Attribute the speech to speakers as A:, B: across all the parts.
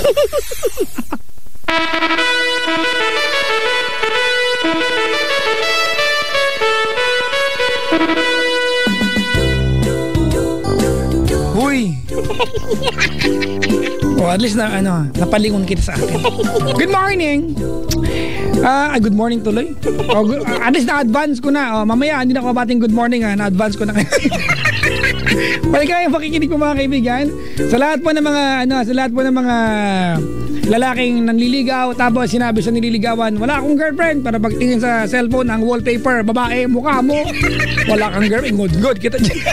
A: Uy. Oh, at least na napalingon kita sa akin. Good morning. Good morning tuloy. At least na-advance ko na. Mamaya hindi na ako mabating good morning na-advance ko na. Maligayang pakikinig po mga kaibigan. Sa lahat po ng mga lalaking nanliligaw tapos sinabi sa nililigawan, wala akong girlfriend, para pagtingin sa cellphone ang wallpaper, babae, mukha mo, wala kang girlfriend, good kita dyan.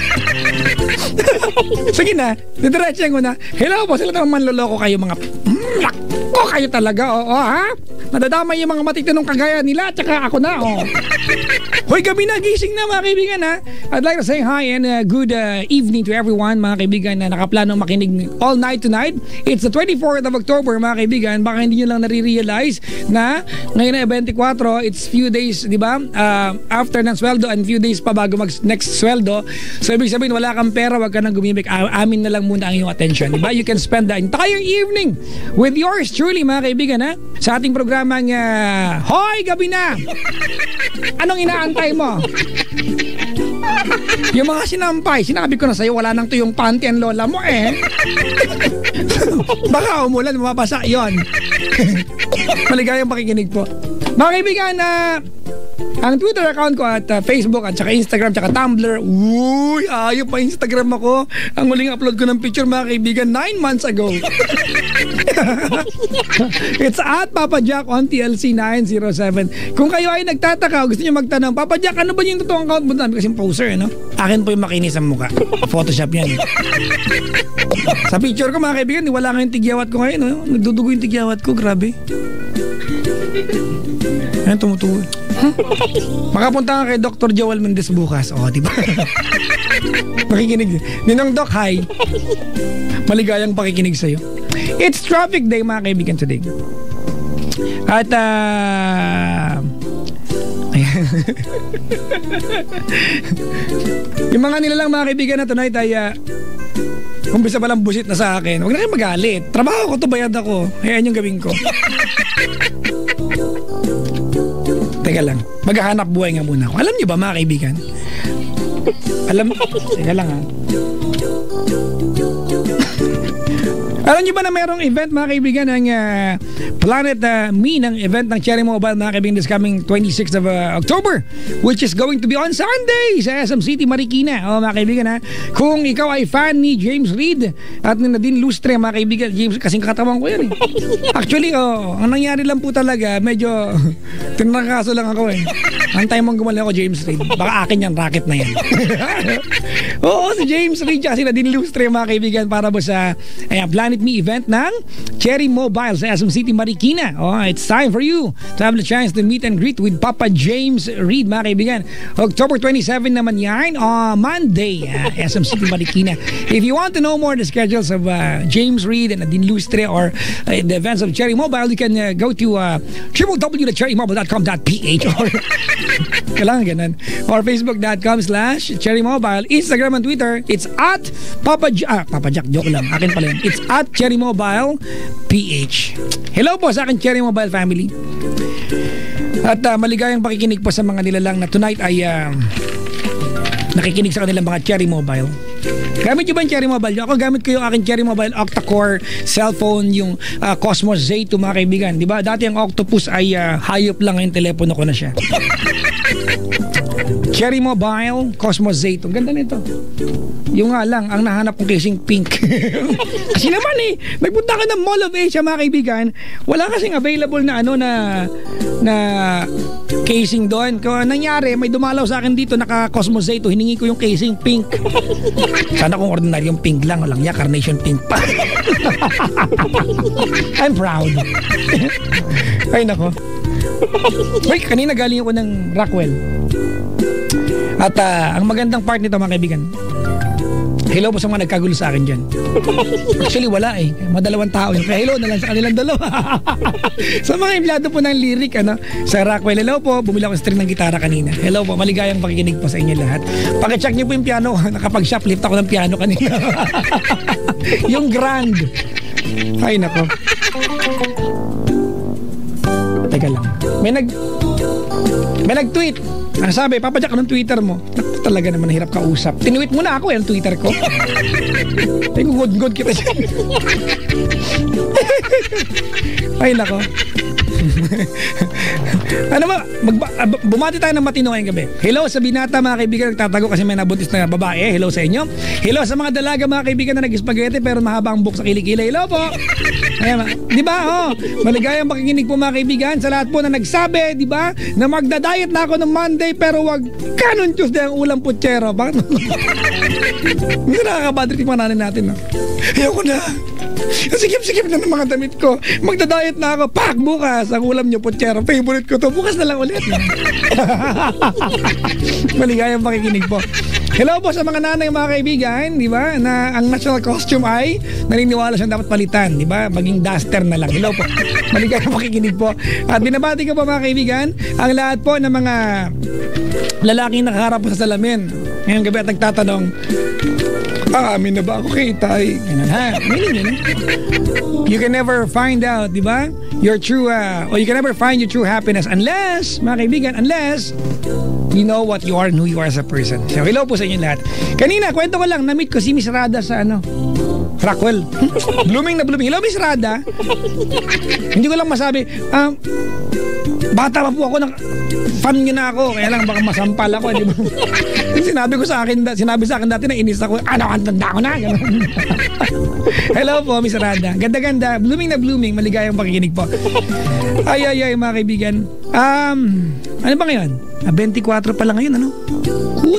A: Sige na, didiretso ko na. Hello po, sila naman manloloko kayo mga lako kayo talaga, ha? Nadadamay yung mga matitinong kagaya nila at saka ako na, Hoy, gabi na, gising na mga kaibigan, ha? I'd like to say hi and good evening to everyone, mga kaibigan na nakaplano makinig all night tonight. It's the 24th of October, mga kaibigan. Baka hindi nyo lang nare-realize na ngayon na 24, it's few days, di ba? After ng sweldo and few days pa bago mag-next sweldo. So, ibig sabihin, wala kang pera, wag ka nang gumimik. Amin na lang muna ang iyong attention, di ba? You can spend the entire evening with yours truly, mga kaibigan, ha? Sa ating programang, Hoy, gabi na! Anong inaantay mo? Yung mga sinampay, sinabi ko na sa'yo, wala nang tuyong panty ang lola mo Baka umulan, mapapasa yon. Maligayang pakikinig po. Mga kaibigan, ang Twitter account ko at Facebook at saka Instagram at saka Tumblr. Uy, ayop pa Instagram ako. Ang huling upload ko ng picture, mga kaibigan, 9 months ago. It's at Papa Jack on TLC 907. Kung kayo ay nagtataka, gusto niyo magtanong, Papa Jack, ano ba yung totoong account mo? Kasi poser, no? Akin po yung makinis ang mukha. Photoshop yan. Sa picture ko, mga kaibigan, wala nga yung tigyawat ko ngayon, no? Nagdudugo yung tigyawat ko, grabe. Ayan, tumutuwa. Makapunta ka kay Dr. Joel Mendez bukas. Diba? Makikinig. Ninong Doc, hi. Maligayang pakikinig sa'yo. It's traffic day, mga kaibigan, today. At, ayan. Yung mga nilalang mga kaibigan na tonight ay, umpisa palang busit na sa akin. Huwag na kayo magalit. Trabaho ko to, bayad ako. Ayan yung gawin ko. Teka lang, maghahanap buhay nga muna ako. Alam niyo ba, mga kaibigan? Teka lang, Alam niyo ba na mayroong event, mga kaibigan, ng Planet Me, ng event ng Cherry Mobile, mga kaibigan, this coming 26th of October, which is going to be on Sunday sa SM City, Marikina. Mga kaibigan, kung ikaw ay fan ni James Reid at ni Nadine Lustre, mga kaibigan, James, kasing katawan ko yan. Actually, ang nangyari lang po talaga, medyo tinakaso lang ako Antay mong gumaling ako, James Reid. Baka akin yan, racket na yan. Oo, si James Reid at si Nadine Lustre, mga kaibigan, para po sa Planet Me event ng Cherry Mobile sa SM City, Marikina. It's time for you to have the chance to meet and greet with Papa James Reid, mga kaibigan. October 27 naman yan, Monday, SM City, Marikina. If you want to know more the schedules of James Reid and Nadine Lustre or the events of Cherry Mobile, you can go to www.cherrymobile.com.ph or kailangan ganun. Or facebook.com/cherrymobile. Instagram and Twitter, it's at Papa Jack, joke lang. Akin pala yun. It's at Cherry Mobile PH. Hello po sa akin Cherry Mobile family. At maligayang pakikinig po sa mga nilalang na tonight ay nakikinig sa kanilang mga Cherry Mobile. Gamit nyo ba yung Cherry Mobile? Ako gamit ko yung aking Cherry Mobile octa-core cellphone, yung Cosmos Z2, mga kaibigan. Diba? Dati ang Octopus ay hayop lang, yung telepono ko na siya. Cherry Mobile, Cosmos Z2. Ganda nito. Yung nga lang, ang nahanap kong casing pink. Kasi naman nagpunta ka ng Mall of Asia, mga kaibigan, wala kasing available na na casing doon. Kung nangyari, may dumalaw sa akin dito, naka Cosmos Z2, hiningi ko yung casing pink. Sana kung ordinaryong pink lang, walang niya, carnation pink pa. I'm proud. Ay nako. Wait, kanina galing ako ng Rockwell. At ang magandang part nito, mga kaibigan, hello po sa mga nagkagulo sa akin dyan. Actually, wala Madalawang tao yun. Kaya hello na lang sa kanilang dalawa. Sa mga empleyado po ng lyric, sa Rockwell, hello po. Bumili ako string ng gitara kanina. Hello po. Maligayang pakikinig po sa inyo lahat. Pakicheck niyo po yung piano. Nakapag-shoplift ako ng piano kanina. Yung grand. Ay, nako. Teka lang. May nag-tweet. Ano sabi? Papadyak ng Twitter mo. Talaga naman hirap kausap. Tinweet mo na ako yung Twitter ko. Good kita siya. Ay nako. Ano ba? Bumati tayo ng matino ngayong gabi. Hello sa binata mga kaibigan nagtatago kasi may nabuntis na babae. Hello sa inyo. Hello sa mga dalaga mga kaibigan na nag-spaghetti pero mahaba ang buhok sa kilikili. Hello po. Ayan, di ba? Oh, maligayang pakikinig po mga kaibigan sa lahat po na nagsabi, di ba? Na magda-diet na ako ng Monday pero wag kanon Tuesday ang ulam putsero. Bakit? Hindi nakakabadrik yung mga natin, no? Ayoko na. Sikip-sikip na ng mga damit ko. Magda-diet na ako. Pak! Bukas ang ulam nyo putsero. Favorite ko to. Bukas na lang ulit. Maligayang pakikinig po. Hello po sa mga nanay mga kaibigan, di ba? Na ang national costume ay naniniwala siyang dapat palitan, di ba? Maging duster na lang. Hello po. Maligayang pakikinig po. At binabati ko po mga kaibigan ang lahat po ng mga lalaking nakaharap po sa salamin. Ngayong gabi at nagtatanong, amin na ba ako kay Tay? Ganun ha. You can never find out, di ba? Your true, or you can never find your true happiness unless, mga kaibigan, unless you know what you are and who you are as a person. So, hello po sa inyo lahat. Kanina, kwento ko lang, na-meet ko si Miss Rada sa Rockwell. Blooming na blooming. Hello, Miss Rada. Hindi ko lang masabi, bata pa po ako, fan nyo na ako, kaya lang baka masampal ako, di ba? Sinabi sa akin dati na inis ako, ang tanda ko na. Hello po, Miss Rada. Ganda-ganda, blooming na blooming, maligayang pakikinig po. Ay, mga kaibigan. Ano ba ngayon? 24 pa lang ngayon, ano?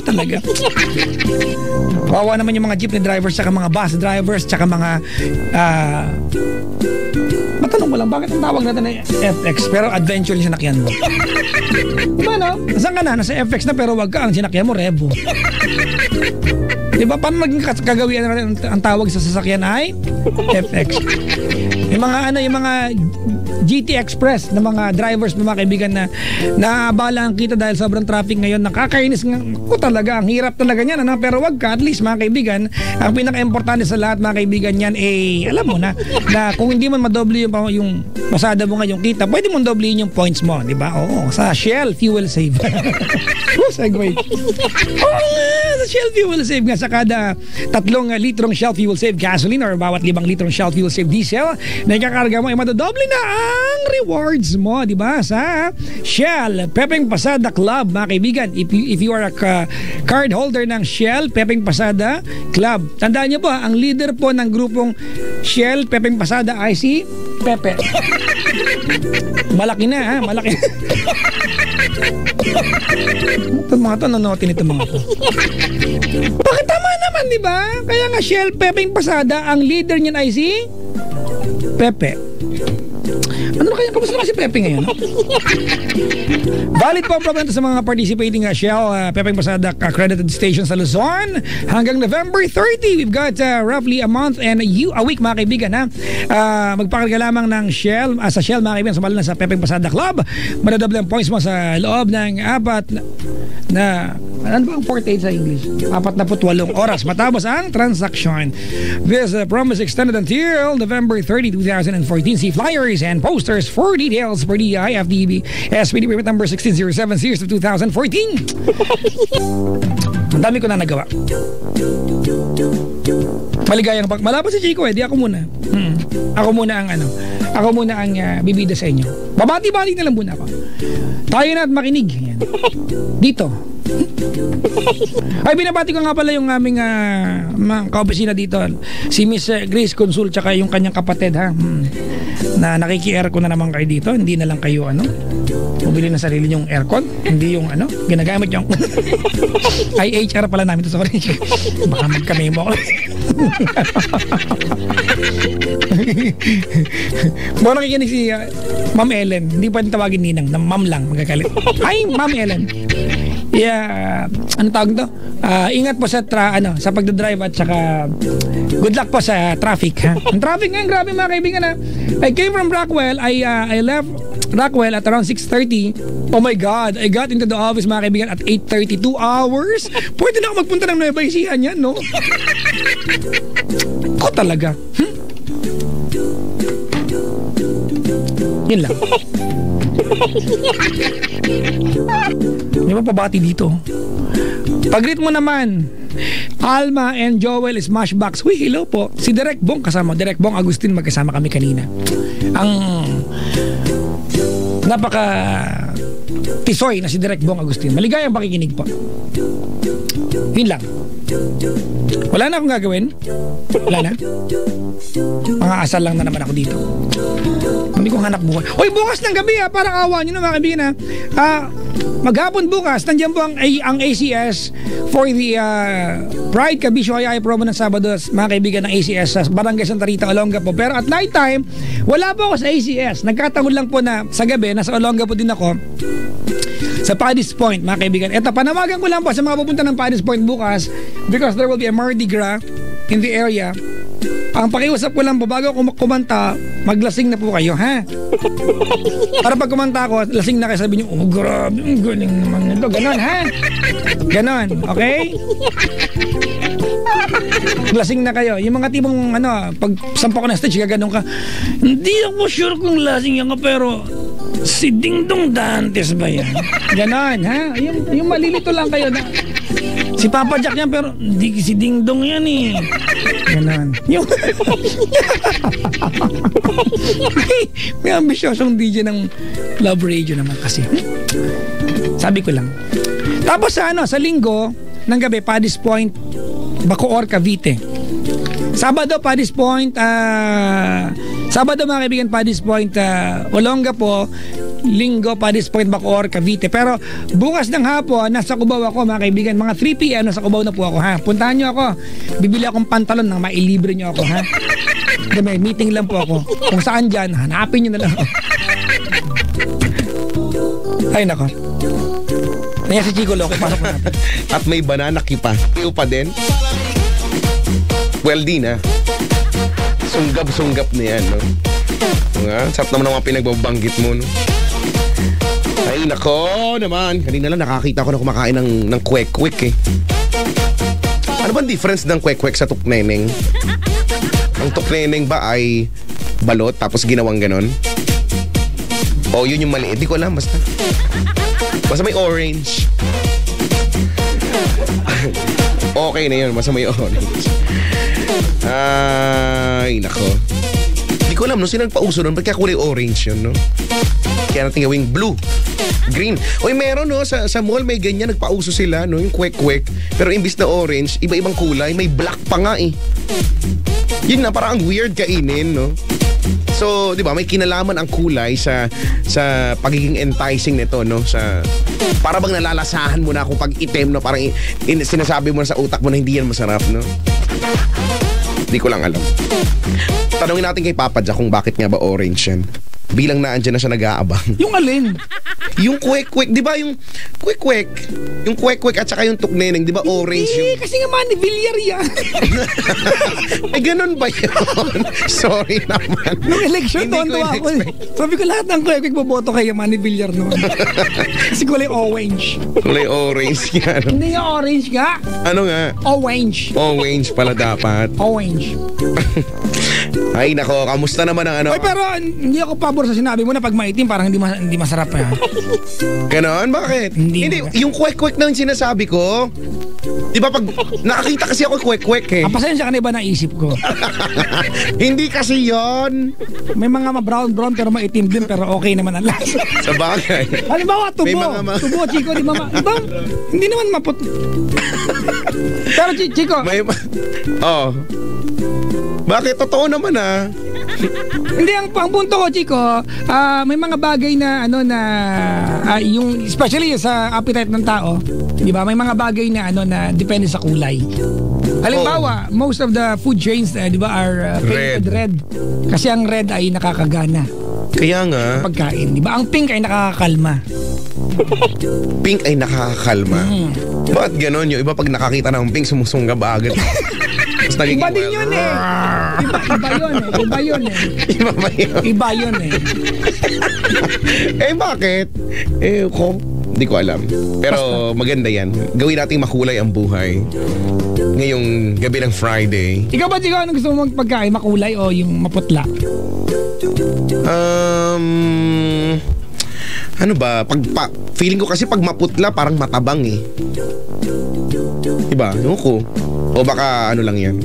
A: Talaga. Kawawa naman yung mga jeepney drivers, tsaka mga bus drivers, tsaka mga matanong mo lang, bakit ang tawag natin ay FX pero adventure yung sinakyan mo? Diba no? Nasaan ka na? Nasa FX na pero wag ka, ang sinakyan mo Revo. Diba? Paano naging kagawian natin ang tawag sa sasakyan ay FX? Yung mga GT Express na mga drivers, mga kaibigan na naabala ang kita dahil sobrang traffic ngayon, nakakainis nga talaga, ang hirap talaga niyan, ano? Pero wag ka, at least mga kaibigan, ang pinaka-importante sa lahat mga kaibigan niyan, alam mo na kung hindi man madoble yung masada mo ngayong kita, pwede mong doblehin yung points mo, di ba? Oo, sa Shell Fuel Save. Segway. Sa Shell Fuel Save nga, sa kada 3 litrong Shell Fuel Save gasoline or bawat 5 litrong Shell Fuel Save diesel na ikakarga mo, ay madodoble na ang rewards mo, di ba? Sa Shell Pepeng Pasada Club, mga kaibigan. If you are a card holder ng Shell Pepeng Pasada Club, tandaan niyo po, ang leader po ng grupong Shell Pepeng Pasada ay si Pepe. Malaki na, ha? Malaki. Ito mga to, nanonotin ito mga to. Bakit tama naman, di ba? Kaya nga Shell Pepeng Pasada, ang leader niyan ay si Pepe. Ano na kaya? Kamusta na si Pepe ngayon? Valid po ang program sa mga participating Shell Pepeng Pasada accredited stations sa Luzon hanggang November 30. We've got roughly a month and a week mga kaibigan, ha? Magpakarga lamang ng Shell sa Shell mga kaibigan, sumali na sa Pepeng Pasada Club. Madadable ang points mo sa loob ng ano ba ang 48 sa English? 48 oras matapos ang transaction. This promise extended until November 30, 2014. See flyers and posters for details for the IFDB SPD permit number 1607 series of 2014. Ang dami ko na nagawa. Maligayang malapit si Chico di ako muna. Ako muna ang bibida sa inyo. Babati-bati na lang muna ako. Tayo na at makinig. Yan. Dito. Ay, binabati ko nga pala yung aming kaopisina dito. Si Miss Grace Consul tsaka yung kanyang kapatid, ha? Na nakiki-aircon na naman kayo dito. Hindi na lang kayo bumili na sarili yung aircon. Hindi yung ginagamit yung IHR pala namin to. Sorry. Baka magkamemo ako. Baka nakikinig si Ma'am Ellen. Hindi pwedeng tawagin ninang na Ma'am lang, magkakalit. Ay, Ma'am Ellen. Yeah, ano tawag to? Ingat po sa sa pagdadrive at saka good luck po sa traffic, ha? Ang traffic ngayon, grabe mga kaibigan, ha? I came from Rockwell. I left Rockwell at around 6:30. Oh my God, I got into the office mga kaibigan at 8:30. 2 hours? Pwede na ako magpunta ng Nueva Ecija yan, no? Ako talaga. Yun lang. Hindi mo pabati dito. Pag-greet mo naman, Alma and Joel Smashbox. Uy, hello po. Si Direk Bong kasama. Direk Bong Agustin, magkasama kami kanina. Ang napaka tisoy na si Direk Bong Agustin. Maligayang pakikinig po. Yun lang. Wala na akong gagawin. Wala na. Mga asal lang na naman ako dito. Hindi ko hanap buhay. Uy, bukas ng gabi parang awa nyo na mga kaibigan maghapon bukas, nandiyan po ang ACS for the Pride Kabisyo ay promo ng Sabado, mga kaibigan ng ACS sa Barangay Santa Rita, Olongapo. Pero at night time, wala po ako sa ACS. Nagkataon lang po na sa gabi, nasa Olongapo din ako sa Paddy's Point, mga kaibigan. Eto, panawagan ko lang po sa mga pupunta ng Paddy's Point bukas because there will be a Mardi Gras in the area. Ang pakiusap ko lang po, bago kumanta, maglasing na po kayo, ha? Para pag kumanta ako, lasing na kayo, sabi niyo, oh, grabe, ang galing naman ito. Ganon, ha? Ganon, okay? Lasing na kayo. Yung mga tipong, pag sampa ko na stage, gaganon ka, hindi ako sure kung lasing yan ka, pero si Ding Dong Dantes ba yan? Ganon, ha? Yung malilito lang kayo na, si Papa Jack yan, pero hindi si Ding Dong yan eh. Ganon. Yung may ambisyosong DJ ng Love Radio naman kasi. Sabi ko lang. Tapos sa linggo ng gabi, Paddy's Point, Bacoor, Cavite. Sabado, Paddy's Point, Sabado mga kaibigan, Paddy's Point, Olongapo. Linggo, Paddy's Point, Bacoor, Cavite. Pero bukas ng hapon, nasa Cubao ako mga kaibigan. Mga 3 p.m. nasa Cubao na po ako, ha. Puntahan nyo ako. Bibili akong pantalon nang mailibre nyo ako, ha. May meeting lang po ako. Kung saan dyan, hanapin nyo na lang ako. Ay nako. Kaya si Chico Loco, pasok na natin.
B: At may banana kipa. Iyo pa din. Well din, ha. Sunggap-sunggap na yan, no. Sarap naman ang mga pinagbabanggit mo, no. Ay, nako naman. Kanina lang nakakita ko na kumakain ng kwek-kwek eh. Ano ba ang difference ng kwek-kwek sa tukneneng? Ang tukneneng ba ay balot tapos ginawang ganon? O yun yung maliit? Di ko alam, basta. Basta may orange. Okay na yun, basta may orange. Ay, nako. Di ko alam, no? Sino nagpauso nun? Ba't kaya kulay orange yun, no? Kaya natin gawing blue, green. Oy, meron, no? Sa mall may ganyan, nagpauso sila, no? Yung kwek-kwek. Pero imbis na orange, iba-ibang kulay. May black pa nga, eh. Yun na, parang ang weird kainin, no? So, di ba, may kinalaman ang kulay sa pagiging enticing nito, no? Para bang nalalasahan mo na kung pag itim, no? Parang sinasabi mo na sa utak mo na hindi yan masarap, no? Di ko lang alam. Tanungin natin kay Papa Jack kung bakit nga ba orange yan. Bilang na andyan na siya nag-aabang.
A: Yung alin?
B: Yung kwek-kwek, di ba yung kwek-kwek? Yung kwek-kwek at saka yung tukneneng, di ba orange yung...
A: kasi nga Manny Villar yan.
B: Ay, ganun ba yun? Sorry naman.
A: Nung election, tuwan-tuwa ako. Sabi ko lahat ng kwek-kwek boboto kay Manny Villar noon. Kasi kulay orange.
B: Kulay orange nga. No?
A: Hindi nga orange nga.
B: Ano nga?
A: Orange.
B: Orange pala dapat.
A: Orange.
B: Ay, nako, kamusta naman ang ano?
A: Oy, pero hindi ako pabor sa sinabi mo na pag maitim parang hindi masarap pa.
B: Ganon? Bakit? Hindi yung kwek-kwek na yung sinasabi ko. Di ba pag nakakita kasi ako kwek-kwek eh.
A: Pasensya ka na iba na isip ko.
B: Hindi kasi yon.
A: May mga brown pero maitim din pero okay naman ang lasa.
B: Sa bagay.
A: Halimbawa, tubo, Chico, di ba? Hindi naman maput... Pero Chico...
B: Bakit? Totoo naman ah.
A: Hindi, ang punto ko, Chico, may mga bagay na yung especially sa appetite ng tao, di ba? May mga bagay na na depende sa kulay. Halimbawa, most of the food chains, di ba, are painted red. Kasi ang red ay nakakagana.
B: Kaya nga.
A: Pagkain, di ba? Ang pink ay nakakakalma.
B: Pink ay nakakakalma. Bakit ganon? Yung iba pag nakakita ng pink, sumusunga ba agad?
A: Iba din yun eh. Iba yun eh. Iba yun eh.
B: Eh bakit? Hindi ko alam. Pero maganda yan. Gawin nating makulay ang buhay. Ngayong gabi ng Friday.
A: Ikaw ba, Chico, anong gusto mo magpagkain? Makulay o yung maputla?
B: Ano ba? Feeling ko kasi pag maputla, parang matabang eh. Diba? Yung ko. O baka ano lang yan.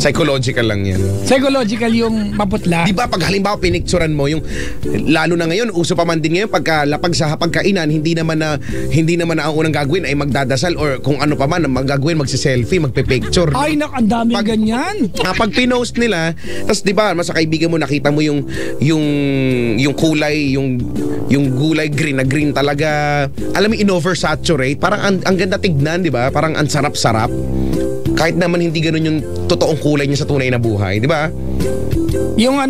B: Psychological lang yan.
A: Psychological yung maputla.
B: Di ba pag halimbawa pinicturan mo yung lalo na ngayon uso pa man din ngayon pagka lapag sa hapagkainan hindi naman na ang unang gagawin ay magdadasal or kung ano pa man ang magagawin magse-selfie, magpe-picture.
A: Ay ang daming ganyan.
B: Pag pinost nila, tas di ba sa kaibigan mo nakita mo yung kulay, yung gulay green na green talaga. Alam mo in-oversaturate, parang ang ganda tignan, di ba? Parang ang sarap-sarap. Kahit naman hindi ganoon yung totoong kulay niya sa tunay na buhay, di ba?
A: Yung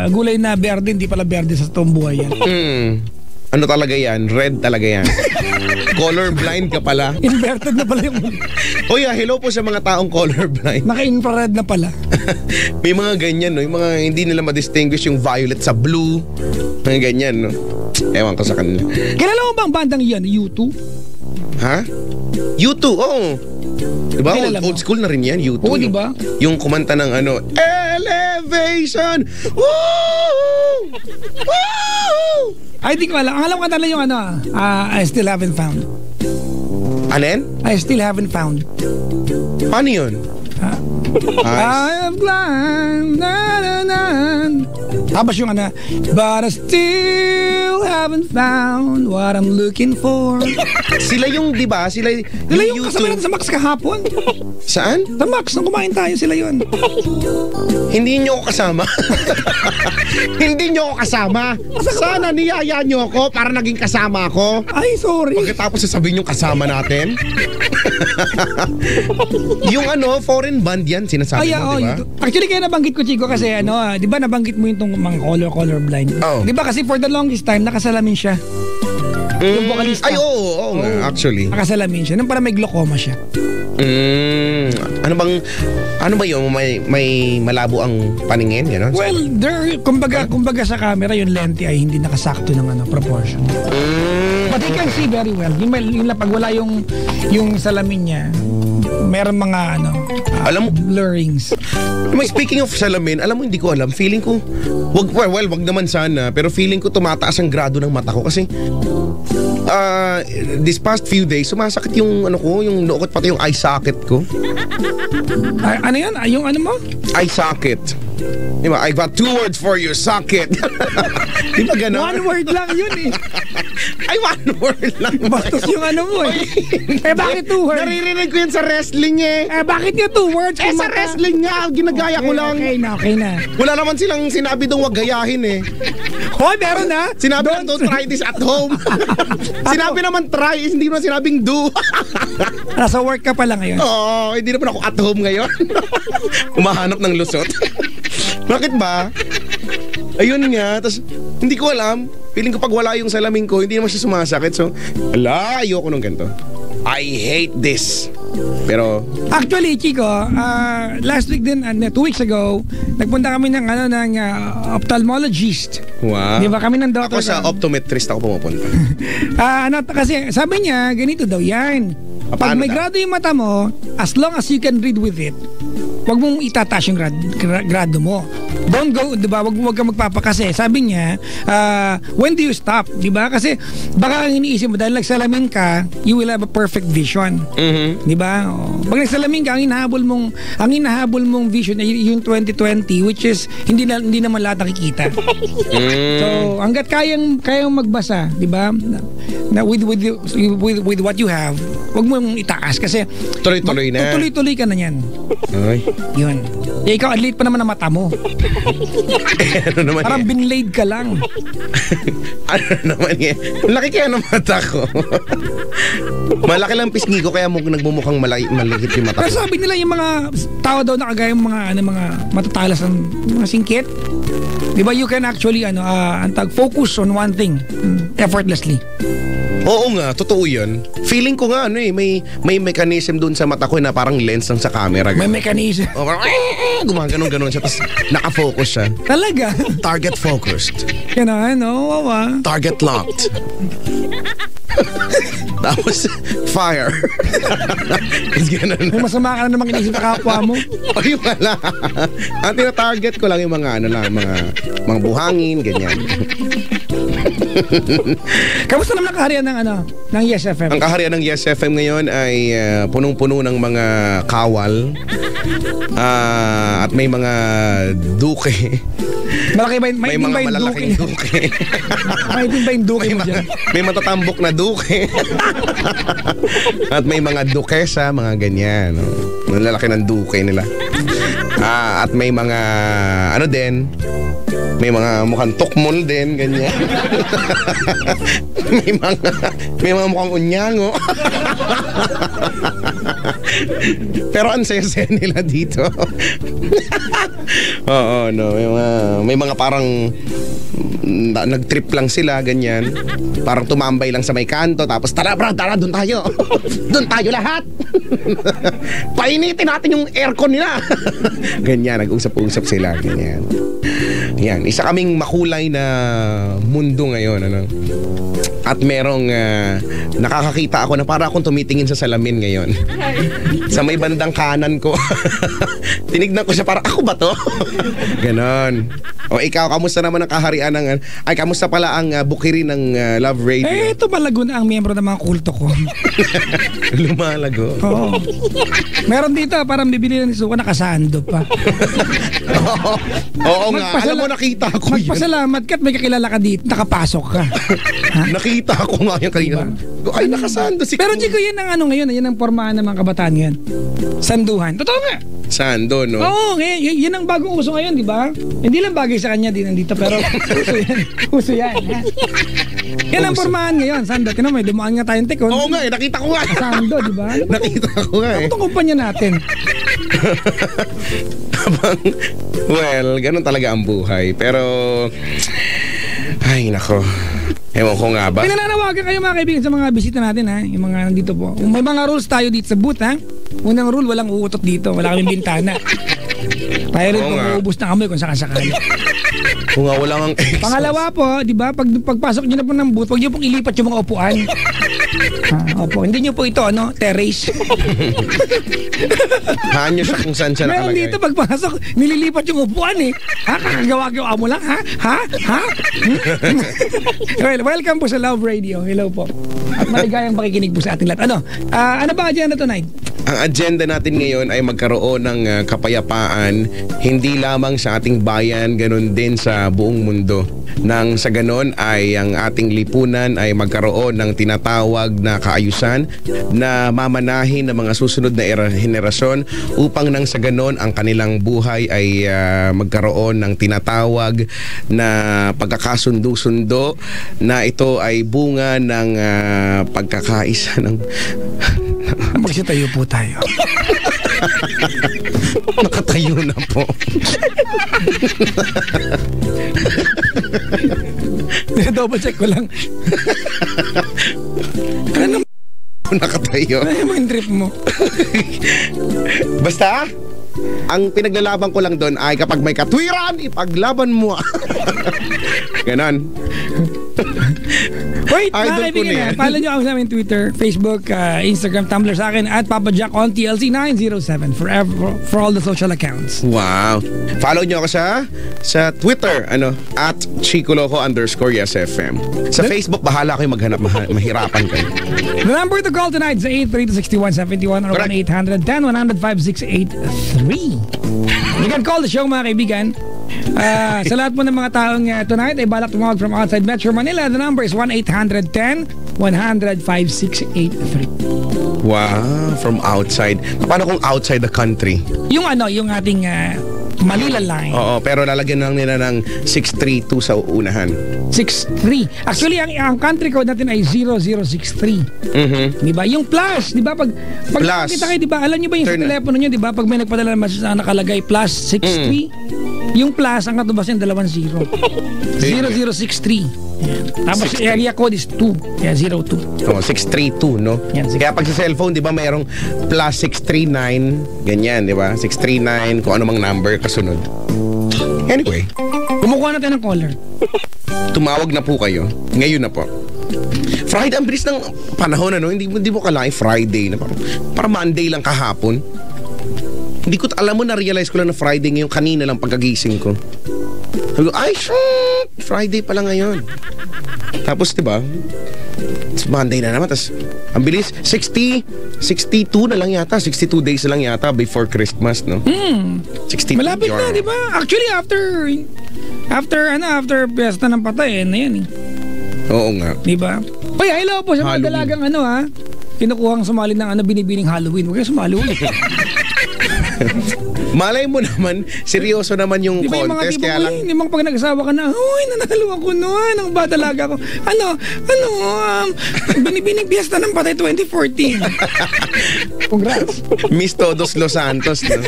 A: gulay na berde, hindi pala berde sa totoong buhay yan.
B: Ano talaga yan? Red talaga yan. Color blind ka pala.
A: Inverted na pala yung...
B: Oh yeah, hello po sa mga taong color blind.
A: Naka-infrared na pala.
B: May mga ganyan, no? Yung mga hindi nila ma-distinguish yung violet sa blue. Mga ganyan, no? Ewan ko sa kanila.
A: Kilala mo bang bandang yan? U2?
B: Ha? U2, oo. Diba? Old school na rin yan, U2.
A: Oo, diba?
B: Yung kumanta ng ano, Elevation! Woo! Woo!
A: Ay, di ko alam. Ang alam ko talaga yung I still haven't found.
B: Alin?
A: I still haven't found.
B: Paano yun?
A: I have climbed, Tapos yung but I still haven't found what I'm looking for.
B: Sila yung, di ba? Sila
A: yung kasama natin sa Max kahapon.
B: Saan?
A: Sa Max, nung kumain tayo, sila yun.
B: Hindi nyo ako kasama. Hindi nyo ako kasama. Sana niyaya nyo ako para naging kasama ako.
A: Ay, sorry.
B: Pagkatapos sasabihin yung kasama natin. Yung foreign band yan, sinasabi mo, di ba?
A: Actually, kaya nabanggit ko, Chico, kasi di ba nabanggit mo yung mga color blind?
B: Oh.
A: Di ba kasi for the longest time, nakasalamin siya. Yung vocalista.
B: Ay, oo nga, actually.
A: Nakasalamin siya. Nung para may glaucoma siya.
B: Ano ba yung may malabo ang paningin, gano'n?
A: Well, kumbaga sa camera, yung lente ay hindi nakasakto ng proportion. But you can see very well. Yung pag wala yung salamin niya, meron mga
B: alam mo,
A: blurrings.
B: Speaking of salamin, alam mo, hindi ko alam. Feeling ko, wag naman sana, pero feeling ko tumataas ang grado ng mata ko kasi this past few days, sumasakit yung yung noo ko, pati yung eye socket ko.
A: Ano yan? Yung mo?
B: Eye socket. Diba? I got 2 words for you, socket. Di ba gano'n?
A: 1 word lang yun eh.
B: Ay, 1 word lang.
A: Bastos yung mo eh. Bakit 2 words?
B: Naririnig ko yan sa wrestling eh.
A: Bakit nga 2 words?
B: Sa wrestling nga, ginagaya ko lang.
A: Okay na.
B: Wala naman silang sinabi doon wag gayahin eh.
A: Hoy, meron na.
B: Sinabi lang don't try this at home. Sinabi naman try, hindi naman sinabing do.
A: Nasa work ka pala ngayon.
B: Oo, hindi naman ako at home ngayon. Umahanap ng lusot. Bakit ba? Ayun nga, tas hindi ko alam. Feeling ko pag wala yung salamin ko, hindi naman siya sumasakit. So, ayoko nung ganito. I hate this. Pero
A: actually, Chico, last week din, 2 weeks ago, nagpunta kami ng ophthalmologist.
B: Wow.
A: Di ba kami ng doctor?
B: Ako sa optometrist ako pumupunta.
A: Kasi sabi niya, ganito daw yan. Pag may grado yung mata mo, as long as you can read with it, wag mong itataas yung grado mo. Don't go, di ba? Wag kang magpapakasi. Sabi niya, when do you stop? Di ba? Kasi baka ang iniisip mo, dahil nagsalamin ka, you will have a perfect vision. Di ba? Pag nagsalamin ka, ang hinahabol mong vision ay yung 2020, which is hindi naman lahat nakikita. So, hanggat kayang magbasa, di ba? Na with what you have, wag mong itaas kasi
B: tuloy-tuloy na.
A: Tuloy-tuloy ka na yan.
B: Ay.
A: Yun. Ikaw, at late pa naman ang mata mo.
B: Ano naman
A: parang binlaid ka lang.
B: Ano naman yan? Laki kaya ng mata ko. Malaki lang pisngi ko kaya nagmumukhang maliit yung mata ko.
A: Pero sabi nila yung mga tao daw na kagaya mga matatalas ng mga singkit. Di ba you can actually focus on one thing effortlessly.
B: Oo nga, totoo yun. Feeling ko nga may mechanism doon sa mata ko na parang lens lang sa camera.
A: May mechanism.
B: Gumaganon siya tapos nakafocus siya.
A: Talaga?
B: Target focused.
A: Wawa.
B: Target locked. Tapos, fire. Is ganun.
A: May masama ka na namang inisip na kapwa mo.
B: Ay, wala. Ang tina-target ko lang yung mga mga buhangin, ganyan.
A: Kamusta naman ang kaharian ng Yes FM?
B: Ang kaharian ng Yes FM ngayon ay punong-puno ng mga kawal at may mga duke.
A: Malaki ba
B: May mga malalaking duke.
A: Maitin ba yung duke mo dyan?
B: May matatambok na duke. At may mga dukesa, mga ganyan. No? Malalaki ng duke nila. At may mga din, may mga mukhang tukmol din, ganyan. may mga mukhang unyango. Pero ang saya-saya nila dito. Oo, no. May mga parang nag-trip lang sila, ganyan. Parang tumambay lang sa may kanto. Tapos, tara, doon tayo. Doon tayo lahat. Painitin natin yung aircon nila. Ganyan, nag-usap-usap sila, ganyan. Yan, isa kaming makulay na mundo ngayon, At merong nakakakita ako na para akong tumitingin sa salamin ngayon. Sa may bandang kanan ko. Tinignan ko siya, para ako ba to? Ganon. O ikaw, kamusta naman ang kaharian ng... kamusta pala ang bukirin ng Love Radio?
A: Ito palago na ang miyembro ng mga kulto ko.
B: Lumalago?
A: Oo. Meron dito, parang bibili na ni Suka, nakasando pa.
B: Oo nga, alam mo, nakita ko yun.
A: Magpasalamat ka at may kakilala ka dito, nakapasok ka.
B: Nakita ko nga yung kanina. Ay, nakasando si...
A: Pero Chico, yan ang ngayon, yan ang pormahan ng mga kabataan ngayon. Sanduhan. Totoo nga.
B: Sando, no?
A: Oo, yan ang bagong uso ngayon, di ba? Hindi lang bagay sa kanya, di nandito, pero uso yan. Uso yan. Yan ang pormahan ngayon, Sando. Tinan mo, dumaan nga tayong tekon.
B: Oo nga, nakita ko nga.
A: Sando, di ba?
B: Nakita ko nga
A: Ano itong kumpanya natin?
B: Well, ganun talaga ang buhay. Pero, ay, nako. Ewan ko nga ba?
A: Pinananawagan kayo mga kaibigan sa mga bisita natin, ha? Yung mga nandito po. May mga rules tayo dito sa booth, ha? Unang rule, walang uutot dito. Wala kaming bintana. Tayo rin kung uubos na kami kung sakasakali.
B: Kung nga wala kang exhaust.
A: Pangalawa po, di ba? Pagpasok nyo na po ng booth, huwag nyo pong ilipat yung mga upuan. Opo, hindi nyo po ito, terrace.
B: Haan nyo siya kung saan siya
A: Meron
B: nakalagay.
A: dito, pagpasok, nililipat yung upuan, eh. Kakagawa-gawa mo lang, ha? Well, welcome po sa Love Radio. Hello po. At maligayang pakikinig po sa ating lahat. Ano ba agenda tonight?
B: Ang agenda natin ngayon ay magkaroon ng kapayapaan, hindi lamang sa ating bayan, ganun din sa buong mundo. Nang sa ganon ay ang ating lipunan ay magkaroon ng tinatawag na kaayusan na mamanahin ng mga susunod na henerasyon upang nang sa ganon ang kanilang buhay ay magkaroon ng tinatawag na pagkakasundo-sundo na ito ay bunga ng pagkakaisa ng...
A: Magsitayo po tayo.
B: Nakatayo na po.
A: Double check ko lang. Ano
B: Nakatayo.
A: mo yung trip mo?
B: Basta, ang pinaglalaban ko lang doon ay kapag may katwiran, ipaglaban mo. Ganon.
A: Wait,
B: Idol
A: mga
B: ko na yan.
A: kaibigan, follow nyo ako sa amin Twitter, Facebook, Instagram, Tumblr sa akin at Papa Jack on TLC907 for all the social accounts.
B: Wow. Follow nyo ako sa Twitter, at @ChicoLoco_YesFM. Sa Facebook, bahala kayo maghanap, mahirapan kayo.
A: The number to call tonight is 832-6171 or
B: Correct.
A: 1-800-10-105-683. You can call the show, mga kaibigan. Sa lahat po ng mga taong tonight ay balak tumawag from outside Metro Manila. The number is 1-800-10-105-683.
B: Wow, from outside. Paano kung outside the country?
A: Yung ating Manila line.
B: Oo, pero lalagyan lang nila ng 632 sa unahan.
A: 63. Actually, ang country code natin ay 0063. Di ba? Yung plus, di ba? Pag
B: Plus.
A: kita kayo, di ba? Alam niyo ba yung sa telepono niyo, di ba? Pag may nagpadala naman sa nakalagay plus 63, yung plus, ang katubas yung 2 0. 0063. Tapos area code is 2. Kaya 02.
B: Oh, 632, no?
A: Yan,
B: Kaya pag sa cellphone, di ba, mayroong plus 639, ganyan, di ba? 639, kung ano mang number kasunod. Anyway,
A: Kumukuha natin ng caller.
B: tumawag na po kayo. Ngayon na po. Friday, ang bilis ng panahon, ano? Hindi mo kalain Friday na parang Monday lang kahapon. Hindi ko, alam mo, na-realize ko lang na Friday ngayon, kanina lang pagkagising ko. Sabi ko, ay, shoot! Friday pala ngayon. Tapos, diba, it's Monday na naman. Tapos, ang bilis, 62 na lang yata. 62 days na lang yata before Christmas, no? 62.
A: Malapit na, di ba? Actually, after piyesta ng patay, na yan eh.
B: Oo nga.
A: Di ba? Uy, hello po sa mga dalagang kinukuhang sumali ng binibining Halloween. Huwag kayo sumali ulit.
B: Malay mo naman, seryoso naman yung
A: di ba
B: contest, kaya lang...
A: Di ba pag nag-asawa ka na, uy, nanalo ako noon, ang ba dalaga ko? Binibining piyesta ng patay 2014. Congrats.
B: Miss Todos Los Santos, no?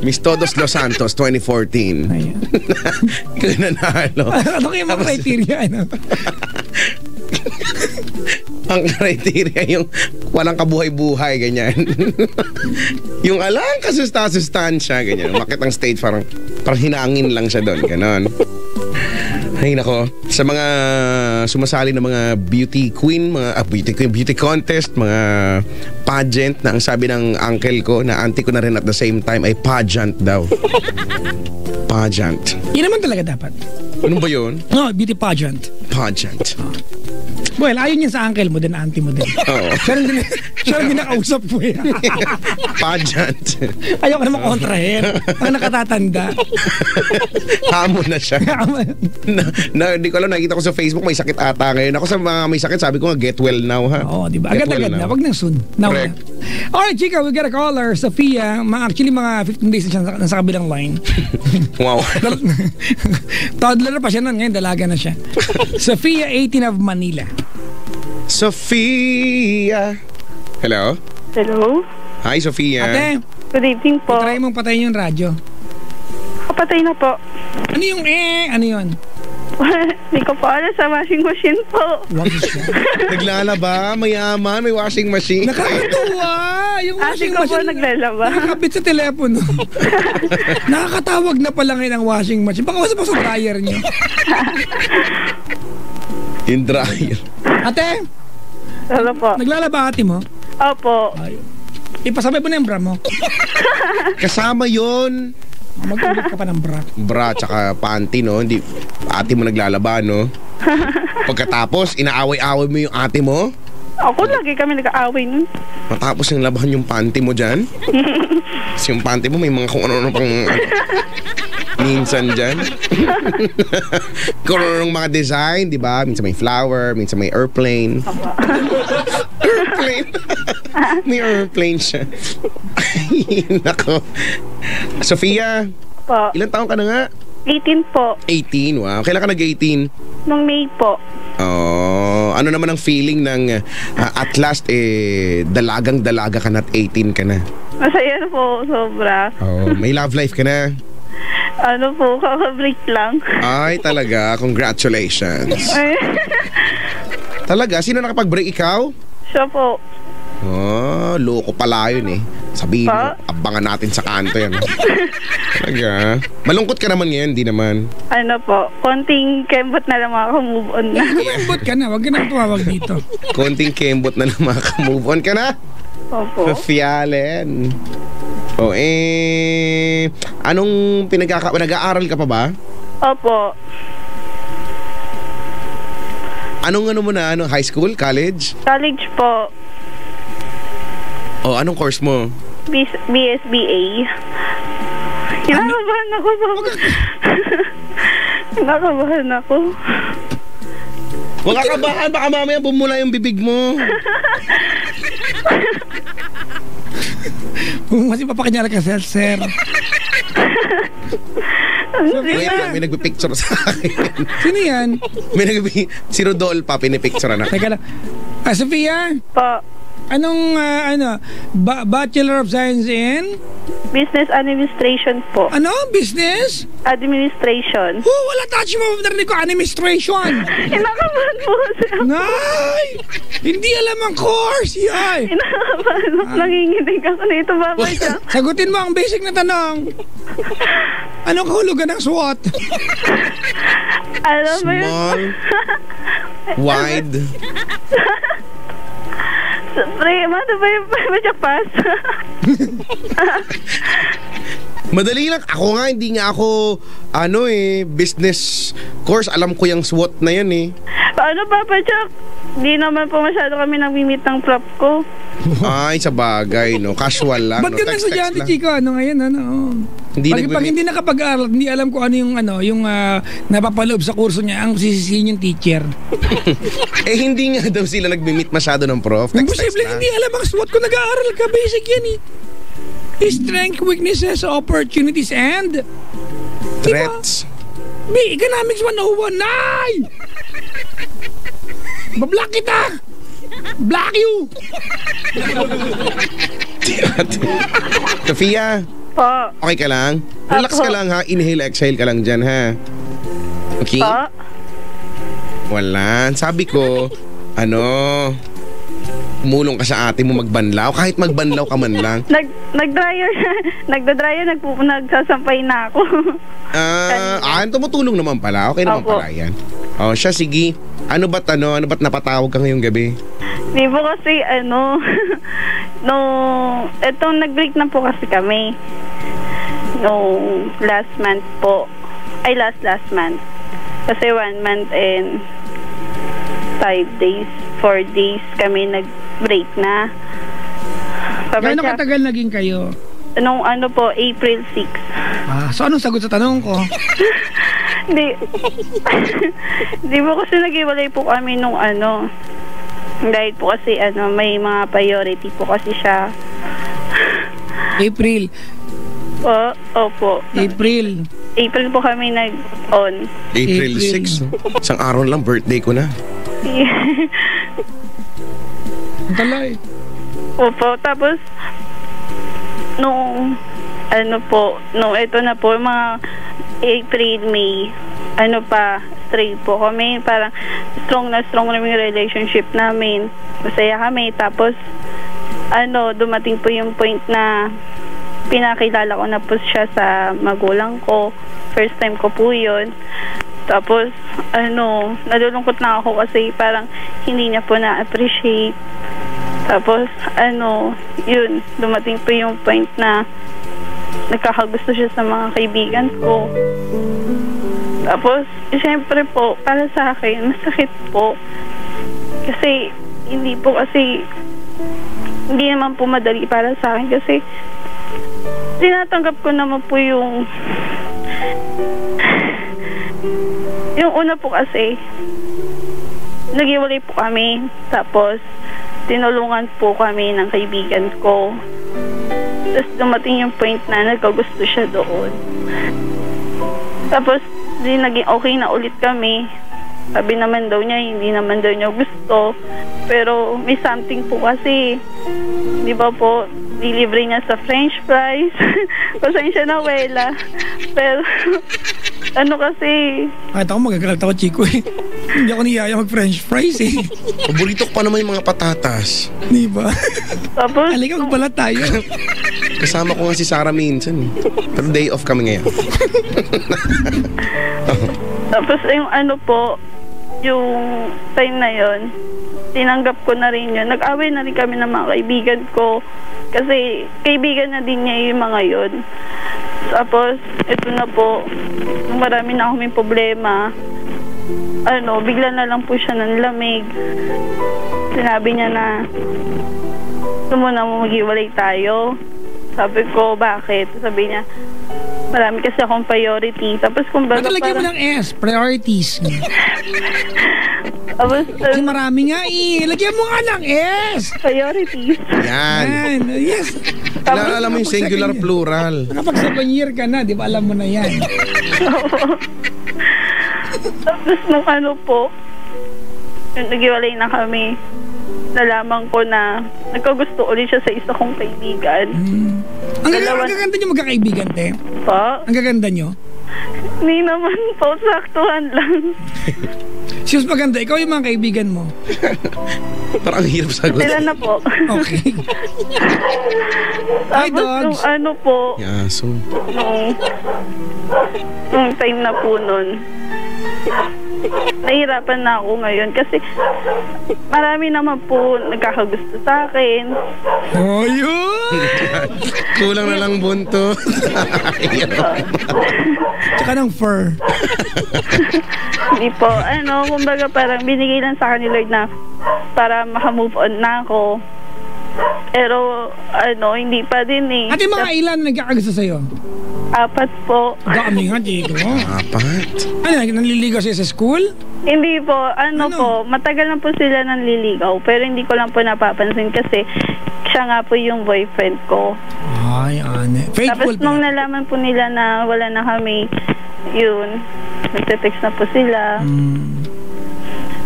B: Miss Todos Los Santos 2014.
A: Ayan.
B: Ikaw nanalo.
A: Ano kayo mga criteria,
B: Ang criteria yung walang kabuhay-buhay, ganyan. Yung alang kasustansya, ganyan. Umakit ang stage, parang hinangin lang siya doon, ganon. Ay nako, sa mga sumasali ng mga beauty queen, beauty contest, mga pageant na ang sabi ng uncle ko, na auntie ko na rin at the same time, ay pageant daw. Pageant.
A: Yun naman talaga dapat.
B: Ano ba yun?
A: No, beauty pageant.
B: Pageant.
A: Well, ayun yan sa uncle mo din, auntie mo din.
B: Oo.
A: Siya rin nakausap po eh.
B: Pageant.
A: Ayaw ka na makontrahin. Ang nakatatanda.
B: Hamon na siya. Hindi ko alam, nakikita ko sa Facebook, may sakit ata ngayon. Ako sa mga may sakit, sabi ko nga, get well now, ha?
A: Oo, di ba? Agad-agad na. Wag nang soon. Now na. Alright, chika, we got a caller. Sophia, actually mga 15 days na siya nasa kabilang line.
B: Wow.
A: Toddler pa siya nun, ngayon dalaga na siya. Sophia, 18 of Manila.
B: Sophia. Hello?
C: Hello?
B: Hi, Sophia.
A: Ate,
C: Good evening po.
A: try mong patayin yung radyo.
C: Kapatay na po.
A: Ano yung ano yun?
C: Hindi ko po alam, sa washing machine po.
A: What is that?
B: Naglalaba, mayaman, may washing machine.
A: Nakakatuwa! Yung washing
C: Ate ko po
A: machine.
C: naglalaba.
A: Nakakabit sa telepono. Nakakatawag na pala ngayon ang washing machine. Baka wasa pa sa dryer niyo.
B: Yung dryer.
A: Ate,
C: Hello po.
A: naglalaba ate mo?
C: Opo.
A: Ayun. Ipasabay mo na yung bra mo.
B: Kasama yon.
A: Mag-ulit ka pa ng bra.
B: Bra tsaka panty, no? Hindi, ate mo naglalaba, no? Pagkatapos, inaaway-away mo yung ate mo.
C: Ako lagi kami nag-aaway nun.
B: Matapos yung labahan yung panty mo dyan. Kasi yung panty mo may mga kung ano-ano pang minsan dyan. Kung ano-ano mga design, di ba? Minsan may flower, minsan may airplane. Airplane. May airplane siya. Ay, nako. Sophia,
C: Po.
B: ilang taon ka na nga?
C: 18 po.
B: 18, wow. Kailan ka nag-18?
C: Nung May po.
B: Oh, ano naman ang feeling ng at last dalagang-dalaga ka na at 18 ka na?
C: Masaya na po, sobra.
B: Oh, may love life ka na.
C: Ano po, kakabreak lang.
B: Ay, talaga. Congratulations. Talaga? Sino nakapag-break, ikaw?
C: Siya po.
B: Oh, loko pala yun eh. Sabihin mo,
C: Pa?
B: abangan natin sa kanto yan. Talaga. Malungkot ka naman ngayon, di naman.
C: Ano po, konting kembot na lang maka-move on na.
A: Kumambot ka na, wag ka nang tumawag dito.
B: Konting kembot na lang, maka-move on ka na.
C: Opo.
B: Fialen. Oh, anong nag-aaral ka pa ba?
C: Opo.
B: Anong mo na? High school? College?
C: College po.
B: Oh, anong course mo?
C: BSBA. Kinakabahan ako. Kinakabahan ako.
B: Huwag kakabahan, baka mamaya bumula yung bibig mo.
A: Kasi papakanyala ka, sir.
B: Wait lang, may nagpipicture sa akin.
A: Sino yan?
B: Si Rodolpa, pinipicture na.
A: Teka lang. Sophia?
C: Po.
A: Anong, Bachelor of Science in?
C: Business Administration po.
A: Ano? Business?
C: Administration.
A: Oh, wala touch mo. Narinig ko, administration.
C: Kinakabahan po siya.
A: Nay! Hindi alam ang course. Yay!
C: Kinakabahan po. Nanginginig ako nito, Baba siya.
A: Sagutin mo ang basic na tanong. Anong kahulugan ng SWOT?
C: Alam mo yun?
B: Small. Wide.
C: Pre, ano ba yung pass?
B: Madali lang. Ako nga, hindi nga ako, business course. Alam ko yung SWOT na yan eh.
C: Paano, Papa Jack? Di naman po masyado kami nag-meet ng prop ko.
B: Ay, sa bagay, no? Casual lang.
A: Ba't ganun estudyante, Chico? Ngayon,
B: Hindi
A: pag hindi nakapag-aral, hindi alam ko ano yung napapaloob sa kurso niya, ang sisisihin yung teacher.
B: Hindi nga daw sila nag-meet masyado ng prof.
A: Imposible, hindi alam ang SWOT ko, nag-aaral ka. Basic yan eh. Strength, weaknesses, opportunities, and
B: threats.
A: Diba? Economics 101. Nay! Bablock kita! Block you!
B: Sofia,
C: Po.
B: okay ka lang? Relax ka lang ha. Inhale, exhale ka lang dyan ha. Okay?
C: Po.
B: Wala. Sabi ko, umulong ka sa ate mo magbanlaw. Kahit magbanlaw ka man lang.
C: Nag-dryer. Nagsasampay na ako.
B: Tumutulong naman pala. Okay naman
C: Opo.
B: pala yan. O siya, sige. Ano ba't napatawag ka ngayong gabi?
C: Di po kasi etong nag-break na po kasi kami. Last month po. Ay, last month. Kasi 1 month and 5 days, 4 days kami nag-break na.
A: Gano'ng katagal naging kayo?
C: Nung April 6.
A: So anong sagot sa tanong ko?
C: Di po kasi nag-iwalay po kami nung dahil po kasi may mga priority po kasi siya.
A: April.
C: Opo.
A: April
C: po kami nag-on.
B: April 6. Isang araw lang, birthday ko na.
A: Talay.
C: Opo, tapos nung ito na po, mga April, May, straight po kami. Parang strong na yung relationship namin. Masaya kami. Tapos, dumating po yung point na pinakilala ko na po siya sa magulang ko. First time ko po yun. Tapos, nalulungkot na ako kasi parang hindi niya po na-appreciate. Tapos, yun, dumating po yung point na nagkakagusto siya sa mga kaibigan ko. Tapos, siyempre po, para sa akin, masakit po. Kasi, hindi naman po madali para sa akin kasi tinatanggap ko naman po yung una po kasi nag-iwalay po kami. Tapos, tinulungan po kami ng kaibigan ko. Tapos, dumating yung point na nagkagusto siya doon. Tapos, naging okay na ulit kami. Sabi naman daw niya, hindi naman daw niya gusto. Pero may something po kasi, di ba po, dilibre niya sa french fries. Pasensya na, Wela. Pero, kasi...
A: Kahit ako magagalit ako, Chico eh. Hindi ako niyaya mag-french fries eh.
B: Paborito ko pa naman yung mga patatas.
A: Di ba?
C: Tapos...
A: Halika, magpala tayo.
B: Kasama ko nga si Sarah minsan eh. Pero day off kami ngayon.
C: Tapos yung yung time na yon, tinanggap ko na rin yun. Nag-away na rin kami ng mga kaibigan ko. Kasi kaibigan na din niya yung mga yun. Tapos, ito na po, marami na akong problema. Bigla na lang po siya ng lamig. Sinabi niya na, gusto mo na mag-iwalay tayo. Sabi ko, bakit? Sabi niya, marami kasi akong priority. Tapos kumbaga
A: Lagyan mo ng S, priorities.
C: Tapos,
A: Kasi marami nga eh. Lagyan mo nga ng S.
C: priorities.
B: Yan.
A: Yes.
B: Alam mo yung singular plural.
A: Kapag 7 year ka na, di ba alam mo na yan?
C: Tapos nung po, yung nag-iwalay na kami, nalaman ko na nagkagusto ulit siya sa isa kong kaibigan.
A: Ang gaganda nyo magkakaibigan, te?
C: Pa?
A: Ang gaganda nyo?
C: Hindi naman po, saktuhan lang.
A: Siyos maganda, ikaw yung mga kaibigan mo.
B: Parang ang hirap sagot.
C: Sila na po.
A: Okay. Hi,
C: Tapos
A: dogs.
C: nung po,
B: Yaso.
C: nung time na po nun, nahihirapan na ako ngayon kasi marami naman po nagkakagusto sa akin.
A: Oh, yun!
B: Kulang na lang buntot.
A: Tsaka ng fur.
C: Hindi po, kumbaga parang binigay lang sa akin ni Lord na para makamove on na ako. Pero, hindi pa din eh.
A: At yung mga ilan nagkakagusto sa'yo?
C: 4 po.
A: Dami nga, Chico.
B: 4?
A: Nanliligaw siya sa school?
C: Hindi po, po, matagal na po sila nanliligaw. Pero hindi ko lang po napapansin kasi siya nga po yung boyfriend ko.
A: Ay, ane. Faithful.
C: Tapos nung nalaman po nila na wala na kami, yun, nagte-text na po sila.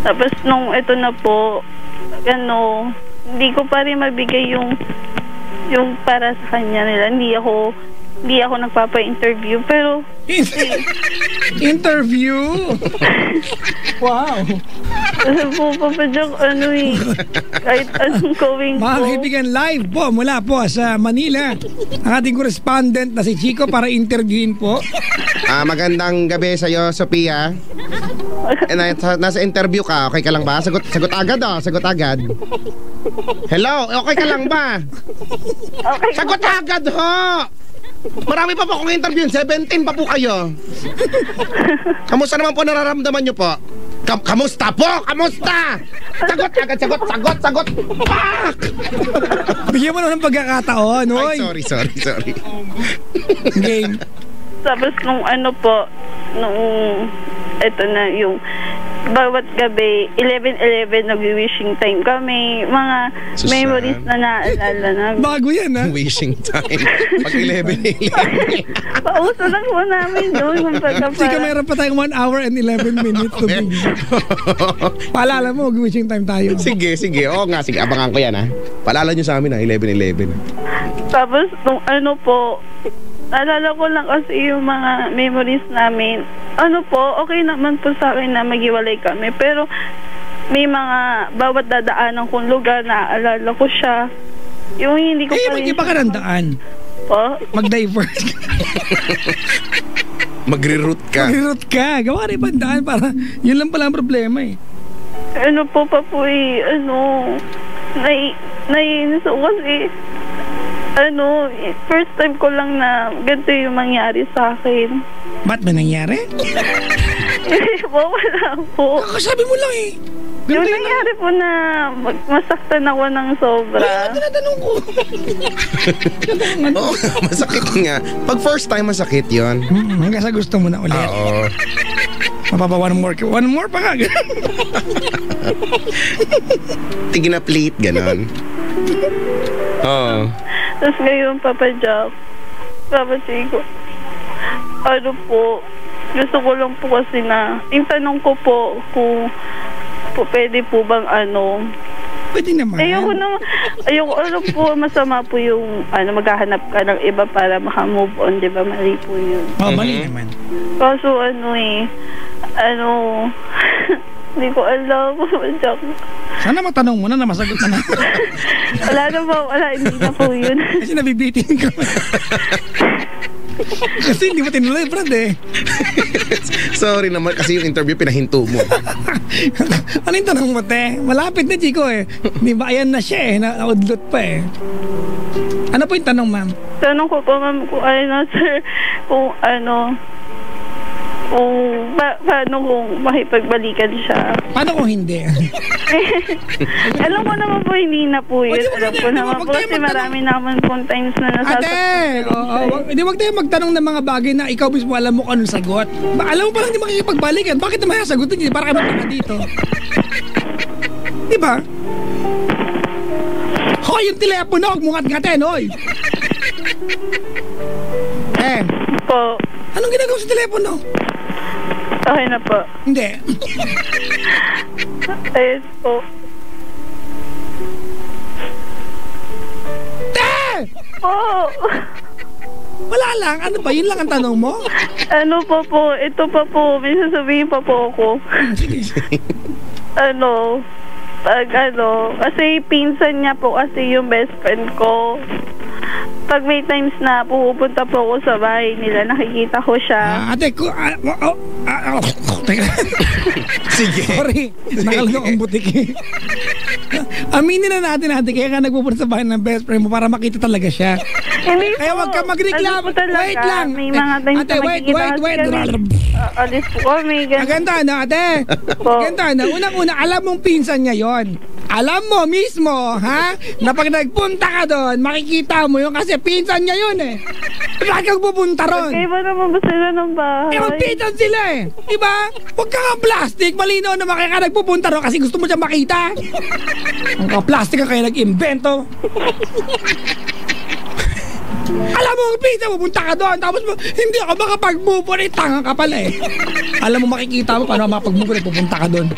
C: Tapos nung ito na po, hindi ko pa rin mabigay yung para sa kanya nila. Hindi ako nagpapa-interview, pero
A: interview? Wow.
C: kasi po papadyak, kahit anong going po.
A: Mga kaibigan, live po mula po sa Manila ang ating correspondent na si Chico para interviewin po.
B: Magandang gabi sa'yo, Sophia. Nasa interview ka, okay ka lang ba? Sagot agad sagot agad. Hello, okay ka lang ba?
C: Okay.
B: Sagot agad ho! Marami pa po akong interview, 17 pa po kayo. Kamusta naman po nararamdaman nyo po? Kamusta po? Kamusta? Sagot agad, sagot! Pak!
A: Bigyan mo naman ng pagkakataon, oy.
B: Ay, sorry.
A: Game.
C: Tapos nung ito na yung bawat gabi 11:11 nag-wishing time kami, mga
B: Susana.
C: memories na naalala na.
A: Bago yan, ha?
B: Wishing time. Pag 11.
C: Pauso lang po namin doon.
A: Kasi meron pa tayong 1 hour and 11 minutes to be. Paalala mo, mag-wishing time tayo.
B: Sige. Oo nga, sige. Abangan ko yan, ha. Paalala nyo sa amin, ha. 11:11.
C: Tapos nung naalala ko lang kasi yung mga memories namin. Okay naman po sa akin na maghiwalay kami. Pero may mga bawat dadaanan kong lugar na naalala ko siya. Yung hindi ko pa rin...
A: mag-iba ka ng daan.
C: Po?
A: Mag-divert ka.
B: Magre-route ka.
A: Mag-route ka. Gawa rin ibang daan para yun lang pala ang problema eh.
C: Naiinis ako kasi first time ko lang na ganito yung mangyari sa akin.
A: Ba't ba nangyari?
C: Wala po.
A: Kakasabi mo lang eh.
C: Yung nangyari po na masaktan ako ng sobra.
A: Ay, tinatanong ko.
B: Oo, masakit nga. Pag first time, masakit yun.
A: Hanggang sa gusto mo na ulit.
B: Oo.
A: Mapapa one more pa nga.
B: Tigil na plate, ganon. Oo.
C: Tapos ngayon, Papa Jack, Papa Chico, gusto ko lang po kasi na, yung tanong ko po, kung pwede po bang
A: Pwede naman.
C: Ayoko masama po yung, maghahanap ka ng iba para makamove on, di ba? Mali po yun.
A: Mali naman.
C: Kaso hindi ko alam, Papa Jack.
A: Sana matanong mo na masagot na.
C: Hindi na po yun.
A: Kasi nabibitin ka. Kasi hindi mo tinuloy, Brad eh.
B: Sorry naman kasi yung interview pinahinto mo.
A: Ano yung tanong mo, te? Malapit na, Chico eh. Di ba, ayan na siya eh. Naudlot pa eh. Ano po yung tanong, ma'am?
C: Tanong ko po, ma'am, sir, paano kung makipagbalikan siya?
A: Paano kung hindi?
C: Alam ko naman po, hindi na po yun. Alam ko naman po kasi marami naman po times na nasasaktan.
A: Ate! Huwag tayo magtanong ng mga bagay na ikaw mismo alam mo kung anong sagot. Alam mo palang hindi makikipagbalikan. Bakit naman sagutin niya? Para kayo magtanga dito. Di ba? Hoy, yung telepono! Huwag mong ngat-ngatin, hoy!
C: Po.
A: Anong ginagawa sa telepono?
C: Okay na po.
A: Hindi.
C: Ayun po. Po!
A: Wala lang. Ano ba? Yun lang ang tanong mo?
C: Ito pa po. May sasabihin pa po ako.
A: Sige.
C: Kasi pinsan niya po kasi yung best friend ko. pag may times na pupunta po ako sa bahay nila, nakikita ko siya.
A: Ate, teka.
B: Sige.
A: Sorry, nakalagay ang butik eh. Aminin na natin, kaya ka nagpupunta sa bahay ng best friend mo para makita talaga siya.
C: Hindi
A: Kaya wag ka magreklamo. Wait lang.
C: May mga times
A: Ate,
C: na
A: wait.
C: alis po kami.
A: Maganda na, ate. Maganda na. Unang-una, alam mong pinsan niya yon. Alam mo mismo, ha? Na pag nagpunta ka doon, makikita mo yun kasi pinsan niya yun eh. Bakit kang pupunta ron?
C: Kaya ba naman ba sila ng bahay?
A: Eh, magpinsan sila eh. Diba? Huwag ka nga plastic. Malinaw na kaya ka nagpupunta ron kasi gusto mo siya makita. Ang ka-plastic ka kaya nag-invento. Alam mo, pizza, pupunta ka doon. Tapos hindi ako makapag-move on. Tanga ka pala eh. Alam mo, makikita mo paano makapag-move on. Pupunta ka doon.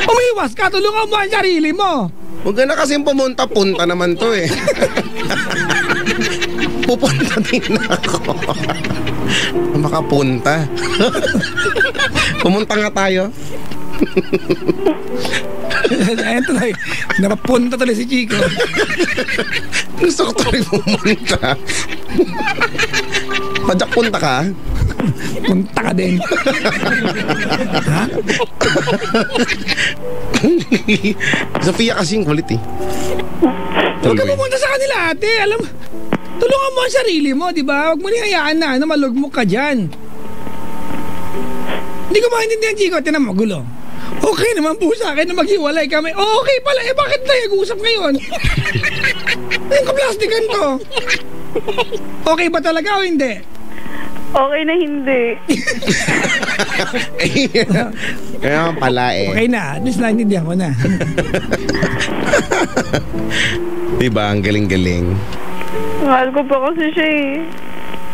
A: Umiwas ka, tulungan mo ang sarili mo.
B: Huwag ka na kasing pumunta-punta naman to eh. Pupunta din ako. Makapunta. Pumunta nga tayo.
A: Ayan tuloy. Napapunta tuloy si Chico.
B: Gusto ko tuloy pumunta. Padyak punta ka?
A: Punta ka din. Ha?
B: Sofia kasing kulit eh.
A: Huwag ka pumunta sa kanila, ate. Alam, tulungan mo ang sarili mo, di ba? Huwag mo niyayaan na malugmok ka dyan. Hindi ko maintindihan, Chico. Tinan mo, gulo. Okay naman po sa akin na maghiwalay kami. Okay pala, eh bakit tayo nag-uusap ngayon? Ayun ka plastikan to. Okay ba talaga o hindi?
C: Okay na hindi.
B: Kaya pala eh.
A: Okay na, at least naintindihan ko na.
B: Diba, ang galing-galing.
C: Mahal ko pa kasi siya eh.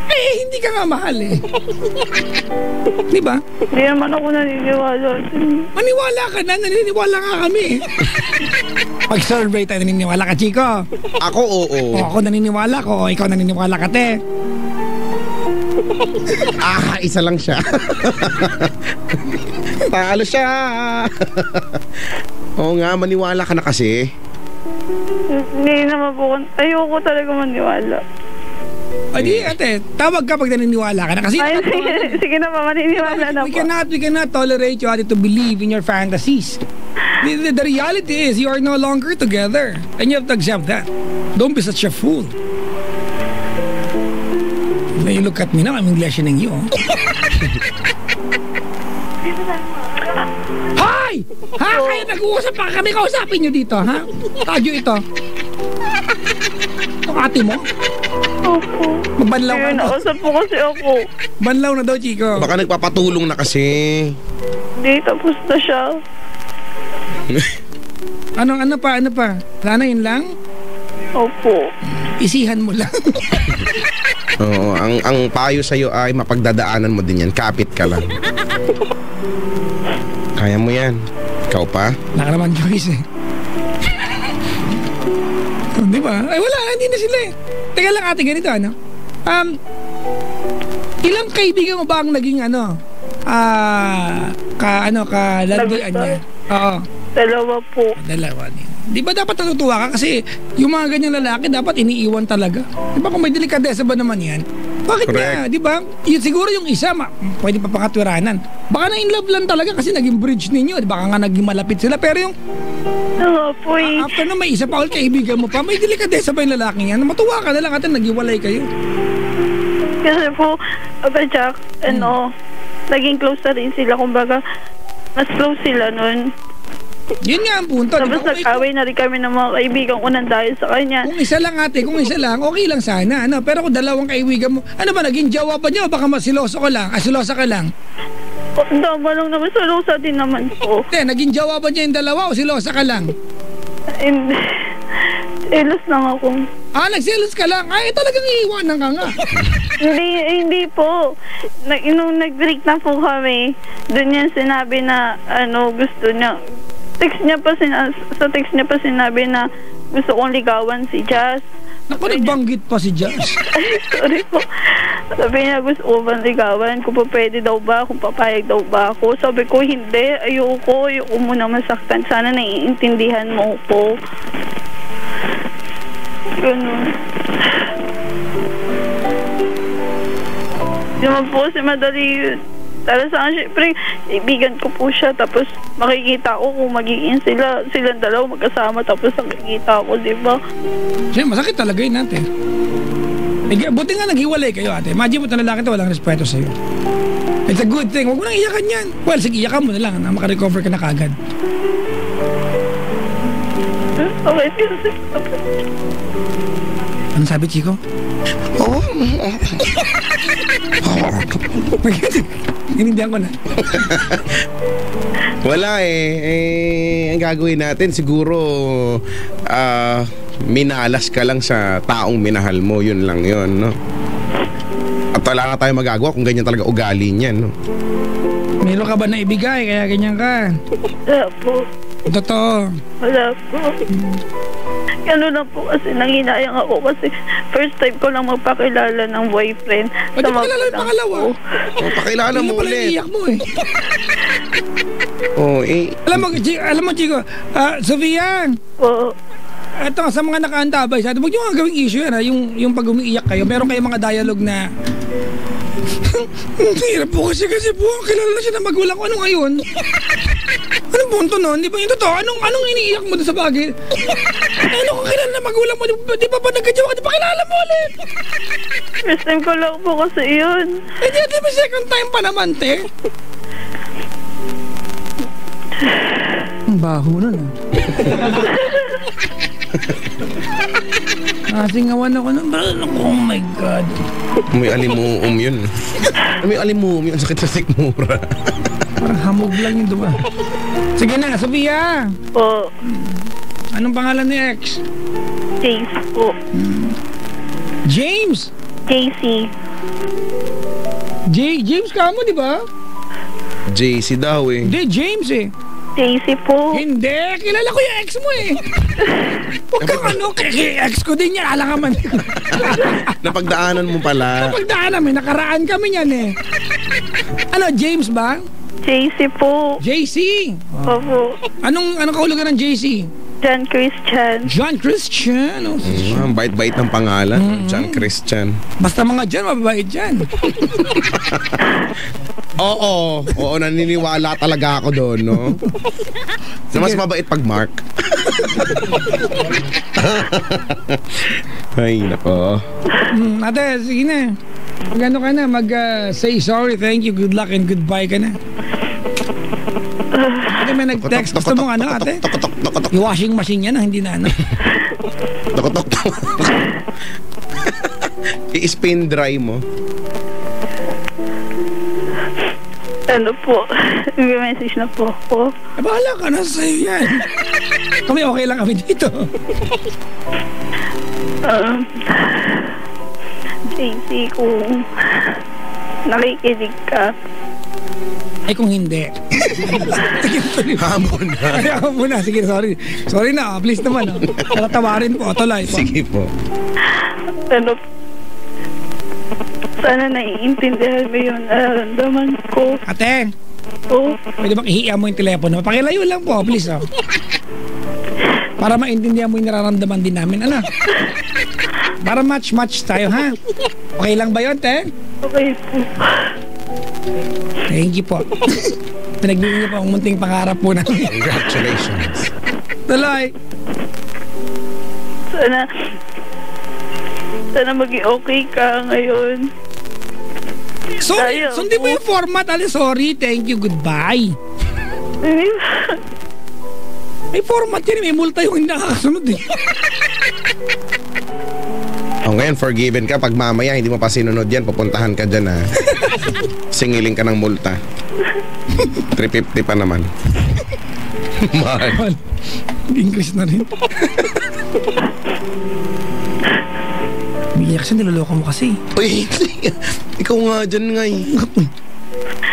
A: Eh, hindi ka nga mahal eh. Di ba?
C: Hindi naman ako naniniwala.
A: Maniwala ka na, naniniwala nga kami. Pag-survey tayo, naniniwala ka, Chico?
B: Ako, oo.
A: O, ako naniniwala ko, o ikaw naniniwala ka, te.
B: Isa lang siya. Talo siya. Oo nga, maniwala ka na kasi.
C: Hindi naman po. Ayoko talaga maniwala.
A: O di, ate, tawag ka pag naniniwala ka na kasi
C: Ay, sige na pa, maniniwala na
A: we
C: po.
A: cannot tolerate you, ate, to believe in your fantasies. The reality is you are no longer together and you have to accept that. Don't be such a fool. Now you look at me now, I'm Englishening you. Hi! Ha? Kaya nag-uusap pa kami, kausapin nyo dito, ha? Tadyo ito. Ito ate mo?
C: Opo.
A: Mabanlaw ka
C: Kaya
A: na.
C: nausap po kasi ako.
A: Banlaw na daw, Chico.
B: Baka nagpapatulong na kasi.
C: Hindi, tapos na siya.
A: Ano pa? Sana yun lang?
C: Opo.
A: Isihan mo lang.
B: Oo, ang payo sa'yo ay mapagdadaanan mo din yan. Kapit ka lang. Kaya mo yan. Ikaw pa?
A: Wala ka naman choice eh. Di ba? Ay wala, hindi na sila eh. Teka lang ate, ganito ano? Ilang kaibigan mo ba ang naging kalandian niya? Oo.
C: Dalawa po.
A: Dalawa din. Di ba dapat natutuwa ka kasi yung mga ganyang lalaki dapat iniiwan talaga. Di ba kung may delikadesa ba naman yan? Bakit nga? Di ba? Siguro yung isa, pwede pa pakatwiranan. Baka na in love lang talaga kasi naging bridge ninyo. Baka nga naging malapit sila. Pero yung
C: Po eh.
A: after na may isa pa ulit kaibigan mo pa, may delikadesa ba yung lalaki yan? Matuwa ka na lang at naghiwalay kayo.
C: Kasi po, Jack, naging close na rin sila. Kumbaga, mas close sila nun.
A: Yun nga ang punto.
C: Tapos nag-away na rin kami ng mga kaibigan ko nang dahil sa kanya.
A: Kung isa lang ate, kung isa lang, okay lang sana. Pero kung dalawang kaibigan mo, ano ba, naging jowa pa niyo? Baka masiloso ka lang, silosa ka lang.
C: Tama lang naman, salusa din naman po.
A: Naging jowa ba niya yung dalawa o silosa ka lang?
C: Hindi. Selos lang ako.
A: Nagselos ka lang? Ay, talagang iiwanan ka nga.
C: Hindi po. Nung nag-break na po kami, doon niya sinabi na gusto niya. Sa text niya pa sinabi na gusto kong ligawan si Jazz.
A: Naku, nagbanggit pa si Jazz.
C: Ay, sorry po. Sabi niya gusto ko bang ligawan, kung pwede daw ba, kung papayag daw ba ako. Sabi ko hindi, ayoko muna masaktan. Sana naiintindihan mo ko. Ganun. Di naman po kasi madali yun. Para sa akin, syempre, ibigan ko po siya. Tapos makikita ko kung magiging silang dalawa magkasama. Tapos nakikita ko, di ba?
A: Siya, masakit talaga yun natin. Buti nga naghiwalay kayo, ate. Imagine mo ito lalaki ito, walang respeto sa'yo. It's a good thing. Huwag mo nang iyakan yan. Well, sige, iyakan mo na lang na makarecover ka na kagad.
C: Okay,
A: Ano sabi, Chico?
B: Oo.
A: Inindihan ko na.
B: Wala ang gagawin natin siguro minalas ka lang sa taong minahal mo, yun lang yun, no? At wala na tayo magagawa kung ganyan talaga ugali niyan, no?
A: Meron ka ba na ibigay kaya ganyan ka?
C: Wala po.
A: Totoo.
C: Wala po. Gano'n lang po kasi nanginayang ako kasi first time ko lang magpakilala ng boyfriend.
A: Ba't di pakilala yung pangalawa?
B: Pakilala mo
A: pala
B: ulit.
A: iiyak mo eh. Alam mo, Chico, Sofia,
C: Po.
A: ito sa mga nakaantabay, huwag nyo nga gawing issue yan, ha? Yung pag umiiyak kayo, meron kayong mga dialogue na hirap po kasi po, kilala na siya na magulang ko. Ano ngayon? Anong punto nun? Di ba yung totoo? Anong iniiyak mo doon sa bagay? Ano kung kilala na magulang mo? Di ba nagkadyawa? Di ba kilala mo ulit?
C: First time ko lang po kasi yun.
A: Di ba second time pa naman, te? Ang baho nun, ah. Nasingawan ako nun. Oh my God.
B: May alimuum yun. May alimuum yun. Sakit sa sikmura.
A: Parang hamog lang yung duma. Sige na, Sofia.
C: Po.
A: Anong pangalan ni ex?
C: Jace po.
A: James.
C: JC.
A: James ka mo, di ba?
B: JC daw eh.
A: Hindi, James eh.
C: JC po.
A: Hindi, kilala ko yung ex mo eh. Huwag kang ex ko din yan. Alam ka man.
B: Napagdaanan mo pala.
A: Napagdaanan namin, nakaraan kami yan eh. Ano, James ba?
C: JC po.
A: JC.
C: Opo.
A: Anong kahulugan ng JC?
C: John Christian.
A: John Christian. Oh,
B: Ang bait-bait ng pangalan. John Christian.
A: basta mga John, mababait dyan.
B: Oo, naniniwala talaga ako doon, no? So, mas mabait pag Mark. Ay, nako.
A: Ate, sige na. Magano ka na, say sorry, thank you, good luck, and goodbye ka na. Ate, may nag-text. Gusto mong ano, ate? Yung washing machine yan, hindi na ano.
B: Tok. I-spin dry mo.
C: Ano po? Nag-message na po ako.
A: Bahala ka na sa'yo yan. Kami okay lang kami dito.
C: JC, kung nakikinig ka.
A: Ay kung hindi.
B: Hamon na.
A: Ay ako muna. Sige, sorry. Sorry na, please naman. Tatatawarin po, tuloy po.
B: Sige po.
C: Ano, sana naiintindihan mo yung nararamdaman ko.
A: Ate, pwede bang ihiya mo yung telepono? Pakilayo lang po, please. Oh. Para maintindihan mo yung nararamdaman din namin. Ano? Para match tayo, ha? Okay lang ba yun, te?
C: Okay po.
A: Thank you po. Pinagbigyan niyo po ang munting pangarap po namin.
B: Congratulations.
A: Tuloy.
C: Sana maging okay ka ngayon.
A: Sorry, sundin mo yung format. Sorry, thank you, goodbye. May format yan, may multa yung hindi nakakasunod eh.
B: Ngayon, forgiven ka. Pag mamaya hindi mo pa sinunod yan, pupuntahan ka dyan, ha? Singiling ka ng multa. 350 pa naman. Mahal.
A: English na rin. Umiiyak siya, niloloko mo kasi.
B: Uy, ikaw nga dyan nga eh.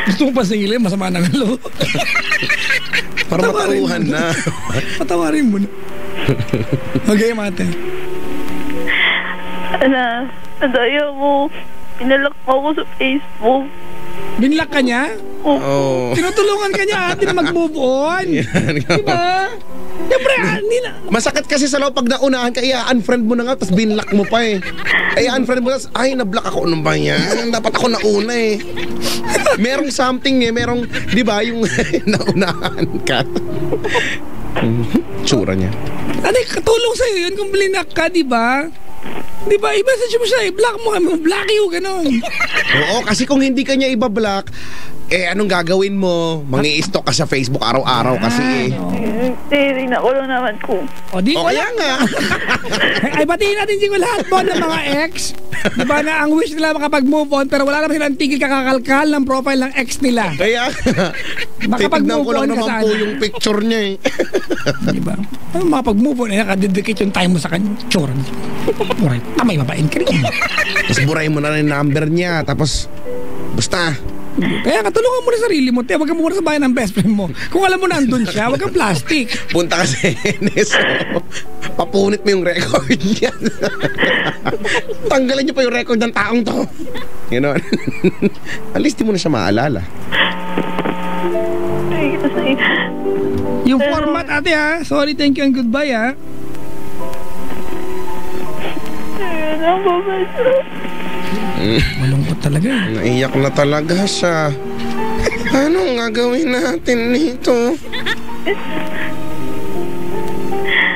A: Gusto mo pa singilin, masama na ng loob.
B: Para mataruhan na.
A: Patawarin mo na. Okay, mate.
C: Ayaw mo. Pinalak mo ako sa Facebook.
A: Binlock ka niya?
B: Oo.
A: Tinutulungan ka niya ate na mag-move on.
B: Yan,
A: diba? Siyempre, hindi na.
B: Masakit kasi sa loob pag naunahan ka, unfriend mo na nga, tapos binlock mo pa eh. Unfriend mo na, ay, nablock ako. Ano ba yan? Dapat ako nauna eh. Merong something eh, merong, di ba, yung naunahan ka. Tsura niya.
A: Ano, katulong sa'yo yun kung blinak ka, di ba? Di ba, i-message mo siya, i-block mo kami, block you, gano'n.
B: Oo, kasi kung hindi ka niya ibablock, anong gagawin mo? Mangi-stalk ka sa Facebook araw-araw kasi
C: Tingnan ko lang naman kung.
A: O di ko
B: kaya
A: lang.
B: nga.
A: Ay, batiin natin siguro lahat po ng mga ex. Di ba na ang wish nila makapag-move on, pero wala naman silang tigil kakakalkal ng profile ng ex nila.
B: Kaya, titignan ko lang naman po yung picture niya eh.
A: Di ba? Ano makapag-move on, nakadedicate yung time mo sa kanya. Tsura niya. Muray, tamay mabain ka rin.
B: Tapos buray mo na rin yung number niya, tapos, basta.
A: Kaya katulungan mo na sarili mo, te. Huwag ka muna sa bahay ng best friend mo. Kung alam mo na andun siya, huwag kang plastic.
B: Punta ka sa NSO, papunit mo yung record niya. Tanggalin niyo pa yung record ng taong to. Gano'n. At least di mo na siya maalala.
A: Yung format, ate, ha? Sorry, thank you, and goodbye, ha? Malungkot talaga eh.
B: Naiyak na talaga siya. Anong gagawin natin nito?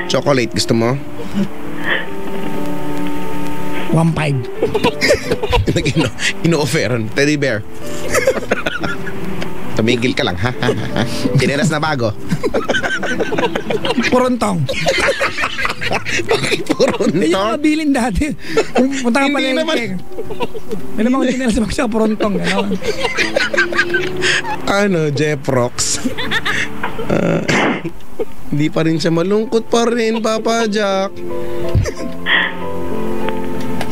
B: Chocolate, gusto mo?
A: 1.5.
B: Ino-offeran. Teddy bear. Tumigil ka lang, ha? Tinelas na bago.
A: Purontong.
B: Bakit purontong?
A: Yung mga bilin dati. Punta ka pala
B: Hindi naman.
A: May naman kong tinelas sa purontong.
B: Ano, Jeprox? Hindi pa rin siya malungkot pa rin, Papa Jack.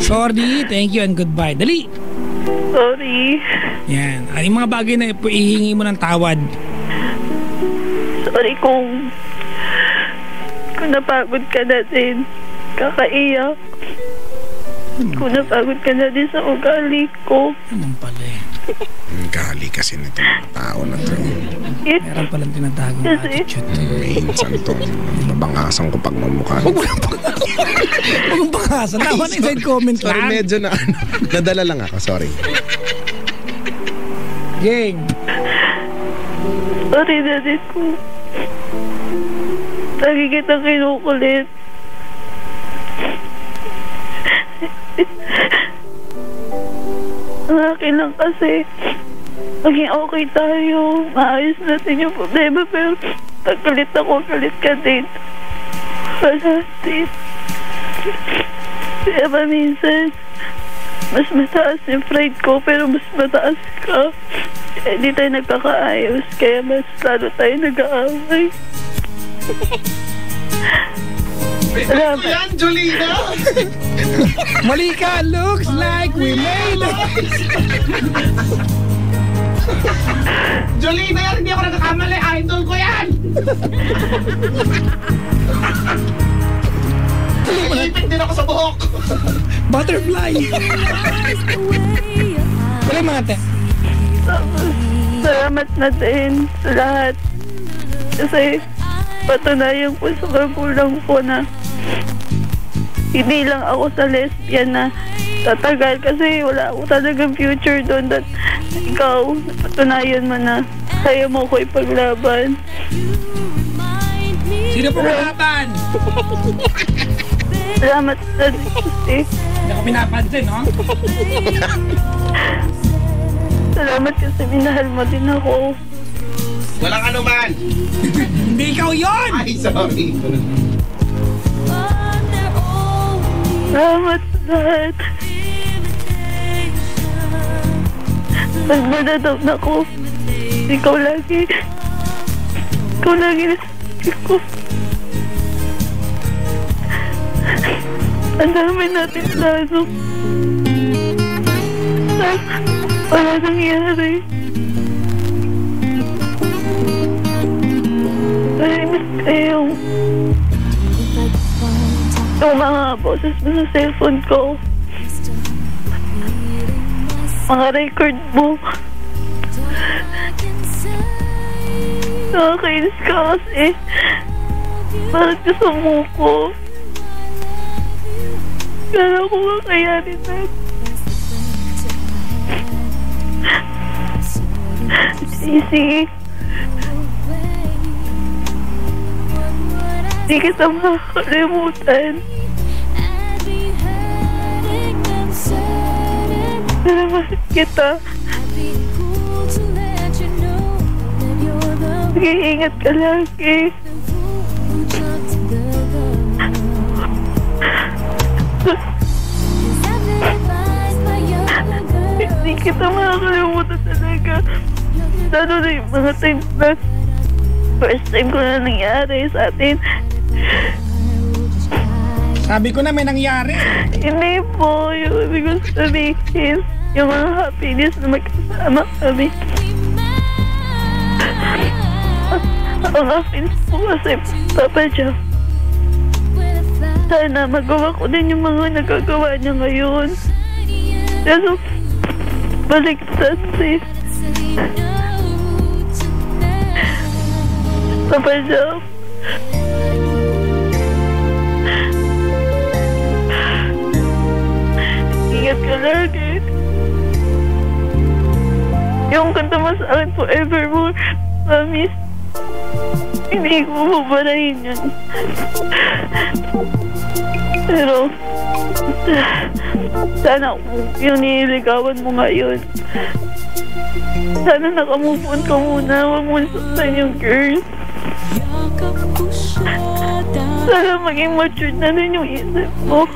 A: Sorry, thank you, and goodbye. Dali.
C: Sorry.
A: Yan. Yung mga bagay na ihingi mo ng tawad.
C: Sorry kung napagod ka na din. Kakaiyak. Kung napagod ka na din sa ugali ko.
A: Naman pala eh.
B: Ang gali kasi nito mga tao na to.
A: Meron palang tinatagong attitude.
B: Minsan to. Mabangasan ko pag mamukha.
A: Huwag mong pangasan. Tama na inside comment
B: Sorry,
A: lang.
B: medyo na nadala lang ako. Sorry.
A: Gang.
C: Sorry na din ko. Lagi kitang kinukulit. Ang akin lang kasi maging okay tayo, maayos natin yung problema, pero pag galit ako, galit ka din. Wala din. Kaya ba minsan mas mataas yung pride ko, pero mas mataas ka. Hindi tayo nagkakaayos, kaya mas lalo tayo nag-aaway. Salamat.
B: Yan, Jolina!
A: Mali ka, looks like we made it.
B: Jolina yan! Hindi ako nagkakamali! Idol ko yan! Ilipit din ako sa buhok!
A: Butterfly. Wala mga te.
C: Salamat na din sa lahat. Kasi patunayan ko sa kagulang ko na hindi lang ako sa lesbian na tatagal, kasi wala ako talagang future doon. That ikaw, patunayan mo na kaya mo ko ipaglaban.
A: Sino po kalaban?
C: Salamat na din kasi.
A: Hindi ako pinapansin, no?
C: Salamat kasi minahal mo din ako.
B: Walang anuman!
A: Hindi ikaw yun!
B: Ay, sorry.
C: Salamat sa lahat. Pag madadam na ko, ikaw lagi nasasakit ko. Ang dami natin plano. Wala nangyari. Narinig kayong yung mga boses mo sa cellphone ko. Mga record mo. Nakakainis ka kasi Bakit ka sumuko? Kala ko kakayanin natin. Easy. Di kita makakalimutan. Pero mahal kita. Sige, ingat ka lagi. Hindi kita makakalimutan talaga. Lalo na yung mga times na first time ko na nangyari sa atin.
A: Sabi ko na may nangyari.
C: Hindi po, yung ibig ko sabihin, yung mga happiness na magkasama kami. Ang happiness po kasi, Papa Jack, sana magawa ko din yung mga nagagawa niya ngayon. Pero, baliktad si Papa Jack. Ingat ka lagi. Yung kanta mo sa akin forevermore, promise. Hindi ko mabarahin yun. Pero, sana yung nililigawan mo ngayon. Sana nakamove on ka muna. Huwag mo nasaktan yung girl. Sana maging matured na rin yung isip mo.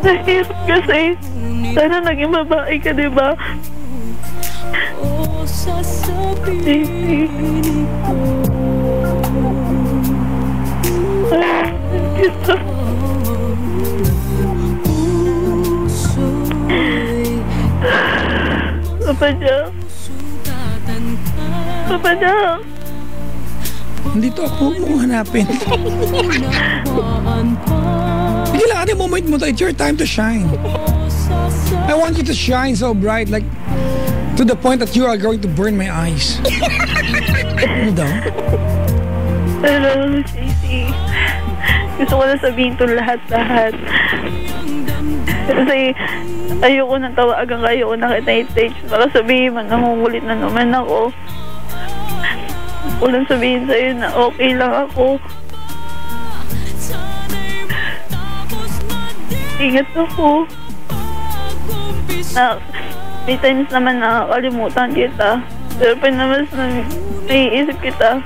C: Nahirap kasi. Sana naging babae ka, diba? Baby. Kita. Papa Jack. Papa Jack.
A: Nandito ako mo hanapin. Hindi lang ate moment mo to. It's your time to shine. I want you to shine so bright, like to the point that you are going to burn my eyes. Ano daw?
C: Hello, Sisi. Gusto ko na sabihin ito lahat-lahat. Kasi ayoko nang tawagan kayo kung nakita yung stage. Baka sabihin man, nangungulit na naman ako. Walang sabihin sa'yo na okay lang ako. Ingat ako. May times naman nakakalimutan kita. Pero pinamas na naiisip kita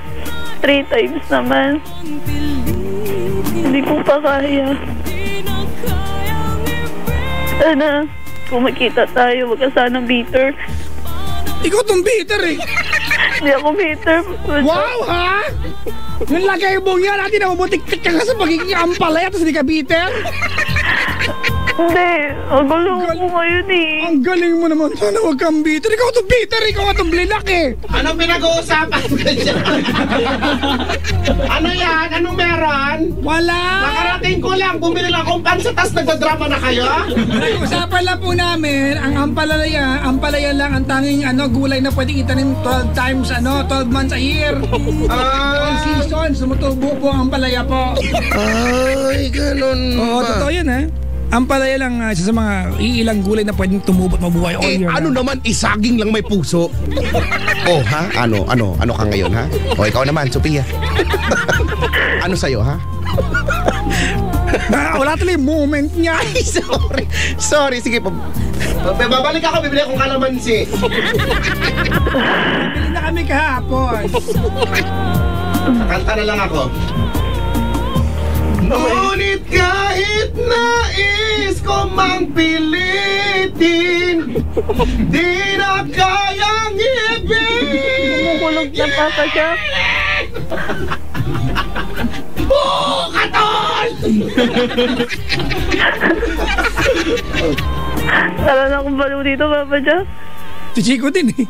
C: 3 times naman. Hindi ko pa kaya. Sana, kung makita tayo, wag ka sanang bitter.
A: Ikaw tong bitter eh.
C: Hindi ako bitter.
A: Wow ha? Yung lagay mo yan, natin nabubutik-tik ka sa pagiging ampalaya tapos hindi ka bitter?
C: Hindi, ang gulo ko ngayon eh.
A: Ang galing mo naman. Sana wag kang bitter. Ikaw tong bitter, ikaw tong blinak eh.
D: Anong pinag-uusapan ka dyan? Ano yan? Anong meron?
A: Wala.
D: Nakarating ko lang, bumili lang akong pansatas, nagdadrama na kayo?
A: Usapan lang po namin, ang ampalaya lang ang tanging gulay na pwedeng itanim 12 times, 12 months a year. All season, sumutubo po ang ampalaya po.
B: Ay, ganun
A: Oo,
B: ba?
A: totoo yan ha. Ampalaya lang isa sa mga iilang gulay na pwedeng tumubot mabuhay all year.
B: Ano naman, isaging lang may puso. Oh, ha? Ano ka ngayon, ha? O, ikaw naman, Sophia. Ano sa'yo, ha?
A: Wala tuloy yung moment niya.
B: Ay, sorry, sige.
D: Babalik ako, bibili akong kalamansi.
A: Bili na kami kahapon.
D: Kanta na lang ako. Ngunit kahit nais ko mang pilitin, di na kayang ibig.
C: Kumukulog na Papa Jack.
D: Bukatol!
C: Tara na akong baliw dito, Papa Jack.
A: Si Chico din eh.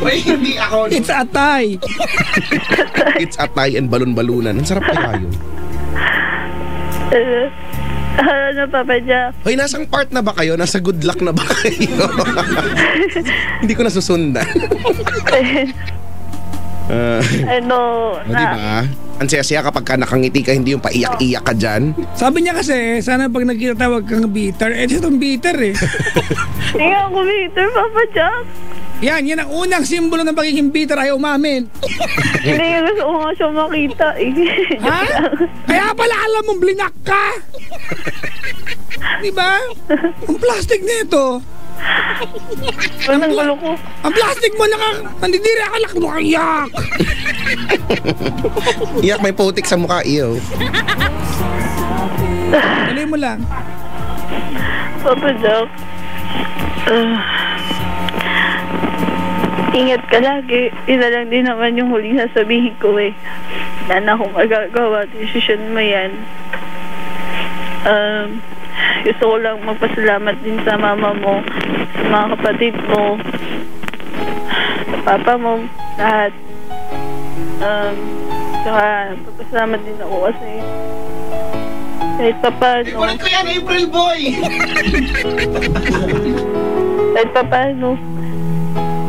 D: Uy, hindi ako.
A: It's a tie.
B: It's a tie and balon-balunan. Ang sarap kaya yun.
C: Ano, Papa Jack?
B: Hoy, nasang part na ba kayo? Nasa good luck na ba kayo? Hindi ko nasusundan.
C: ano,
B: O, diba? Ang saya-saya kapag ka nakangiti ka, hindi yung paiyak-iyak ka dyan.
A: Sabi niya kasi, sana pag nakita wag kang bitter. Eh, itong bitter eh.
C: hindi ako bitter, Papa Jack.
A: Yan ang unang simbolo ng pagiging bitter, ayaw umamin.
C: Hindi, gusto ko nga siya makita eh.
A: Ha? Kaya pala alam mong blinak ka. Diba? Ang plastic nito.
C: Anong gulo ko?
A: Ang plastic mo nandidiri ako iyak.
B: Iyak, may putik sa mukha, iyo.
A: Dali mo lang.
C: Papa Jack. Ingat ka lagi. Ina lang din naman yung huling sasabihin ko eh. Wala na akong magagawa. Desisyon mo yan. Gusto ko lang magpasalamat din sa mama mo, sa mga kapatid mo, sa papa mo, lahat. Saka magpasalamat din ako kasi kahit papaano.
D: Ikulat ko yan, April Boy!
C: Kahit papaano,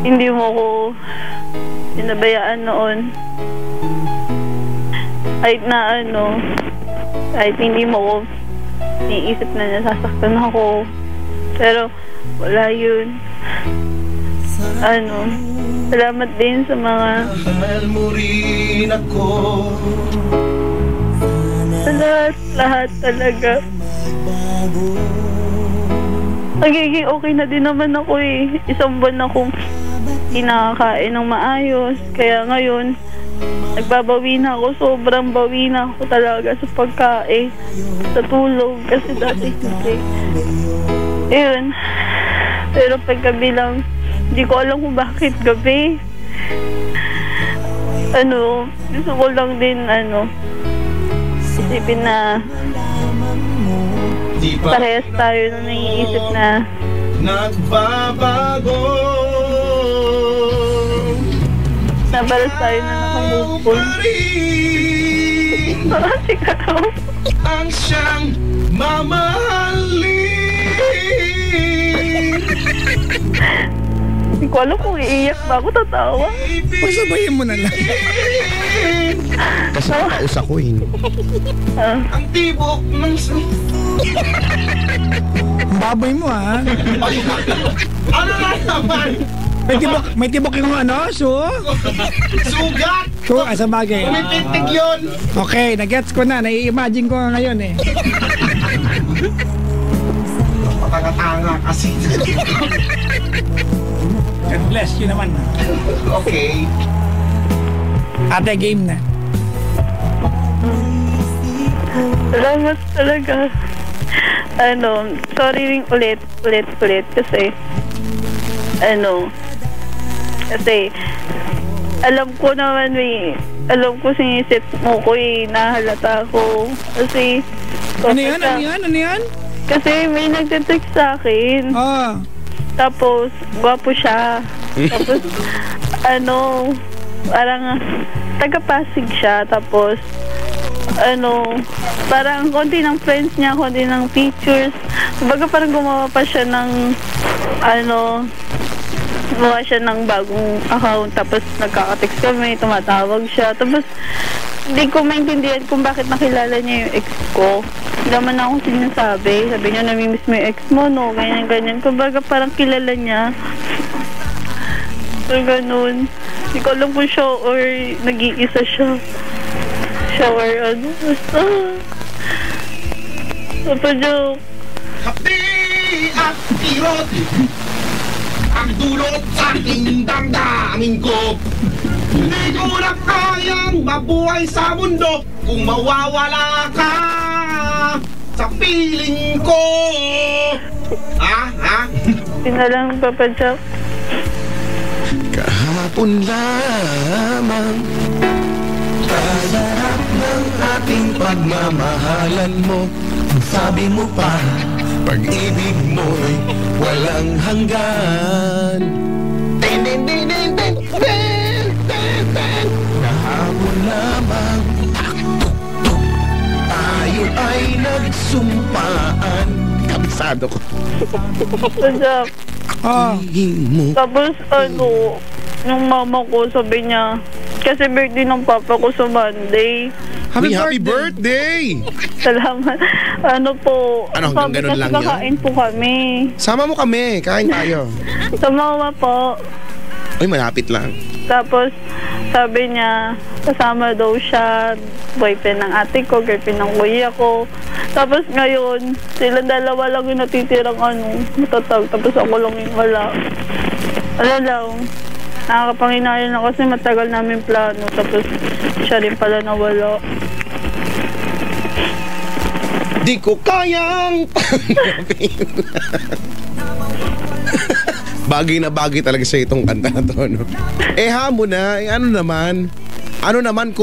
C: hindi mo ko sinabayaan noon. Kahit hindi mo ko iniisip na nasasaktan ako. Pero wala yun. Salamat din sa mga
D: Mahal mo rin ako.
C: sa lahat talaga. Nagiging okay na din naman ako eh. Isang buwan akong kinakain ng maayos. Kaya ngayon, nagbabawi na ako. Sobrang bawi na ako talaga sa pagkain, sa tulog. Kasi dati hindi. Ayun. Pero paggabi lang, hindi ko alam kung bakit gabi. Gusto ko lang din, isipin na
D: Di ba
C: parehas tayo na naiisip na
D: nagbabago?
C: nabalas tayo na nakamove on. Siguro.
D: Ang siyang mamahalin.
C: Hindi ko alam kung iiyak ba ako, tatawa.
A: Pasabayin mo na lang.
B: Kasi kausakuin.
D: Ang tibok ng
A: Ang baboy mo ha.
D: ano na naman?
A: May tibok yung
D: Sugat!
A: sa bagay.
D: Umipitig yun!
A: Okay, nagets ko na. Nai-imagine ko nga ngayon eh.
D: Patanga-tanga kasi.
A: God bless you naman.
D: Okay.
A: Ate, game na.
C: Salamat talaga. Sorry rin ulit kasi alam ko sinisip mo ko eh, nahalata ko. Kasi
A: Ano yan?
C: Kasi may nagte-text sa akin. Tapos, gwapo siya. Tapos, parang taga-Pasig siya. Tapos, parang konti ng friends niya, konti ng pictures. Kumbaga parang gumawa pa siya ng, gumawa siya ng bagong account. Tapos, nagkaka-text kami, tumatawag siya. Tapos, hindi ko maintindihan kung bakit nakilala niya yung ex ko. Hindi naman ako sinasabi. Sabi niya, namimiss mo yung ex mo, no? Ganyan. Kumbaga parang kilala niya. So, ganun. Hindi ko alam kung siya or nag-iisa siya. Siya or basta. Papa Joke.
D: Kapi at kirot ang dulot sa aking damdamin ko. Hindi ko na kayang mabuhay sa mundo kung mawawala ka sa piling ko.
C: Pinalang Papa Joke.
B: Kahapon lamang kasarap ng ating pagmamahalan mo. Sabi mo pa, pag-ibig mo'y walang hanggan. Kahapon lamang tayo ay nagsumpaan. Kabisado ko.
C: Papa Joke.
B: Mo.
C: Tapos yung mama ko sabi niya, Kasi birthday ng papa ko sa Monday.
B: Happy birthday!
C: Salamat. Ano po?
B: Ano, hanggang ganun lang yun?
C: Kakain po kami.
B: Sama mo kami, kain tayo.
C: Sa mama po.
B: Uy, malapit lang.
C: Tapos, sabi niya, kasama daw siya, boyfriend ng ate ko, girlfriend ng kuya ko. Tapos ngayon, silang dalawa lang yung natitirang matatag. Tapos ako lang yung wala. Wala lang. Nakakapanginayang na kasi matagal namin plano. Tapos siya rin pala nawala.
B: Di ko kayang bagay na bagay talaga sa itong kanta na to, no? Hamon na, ano naman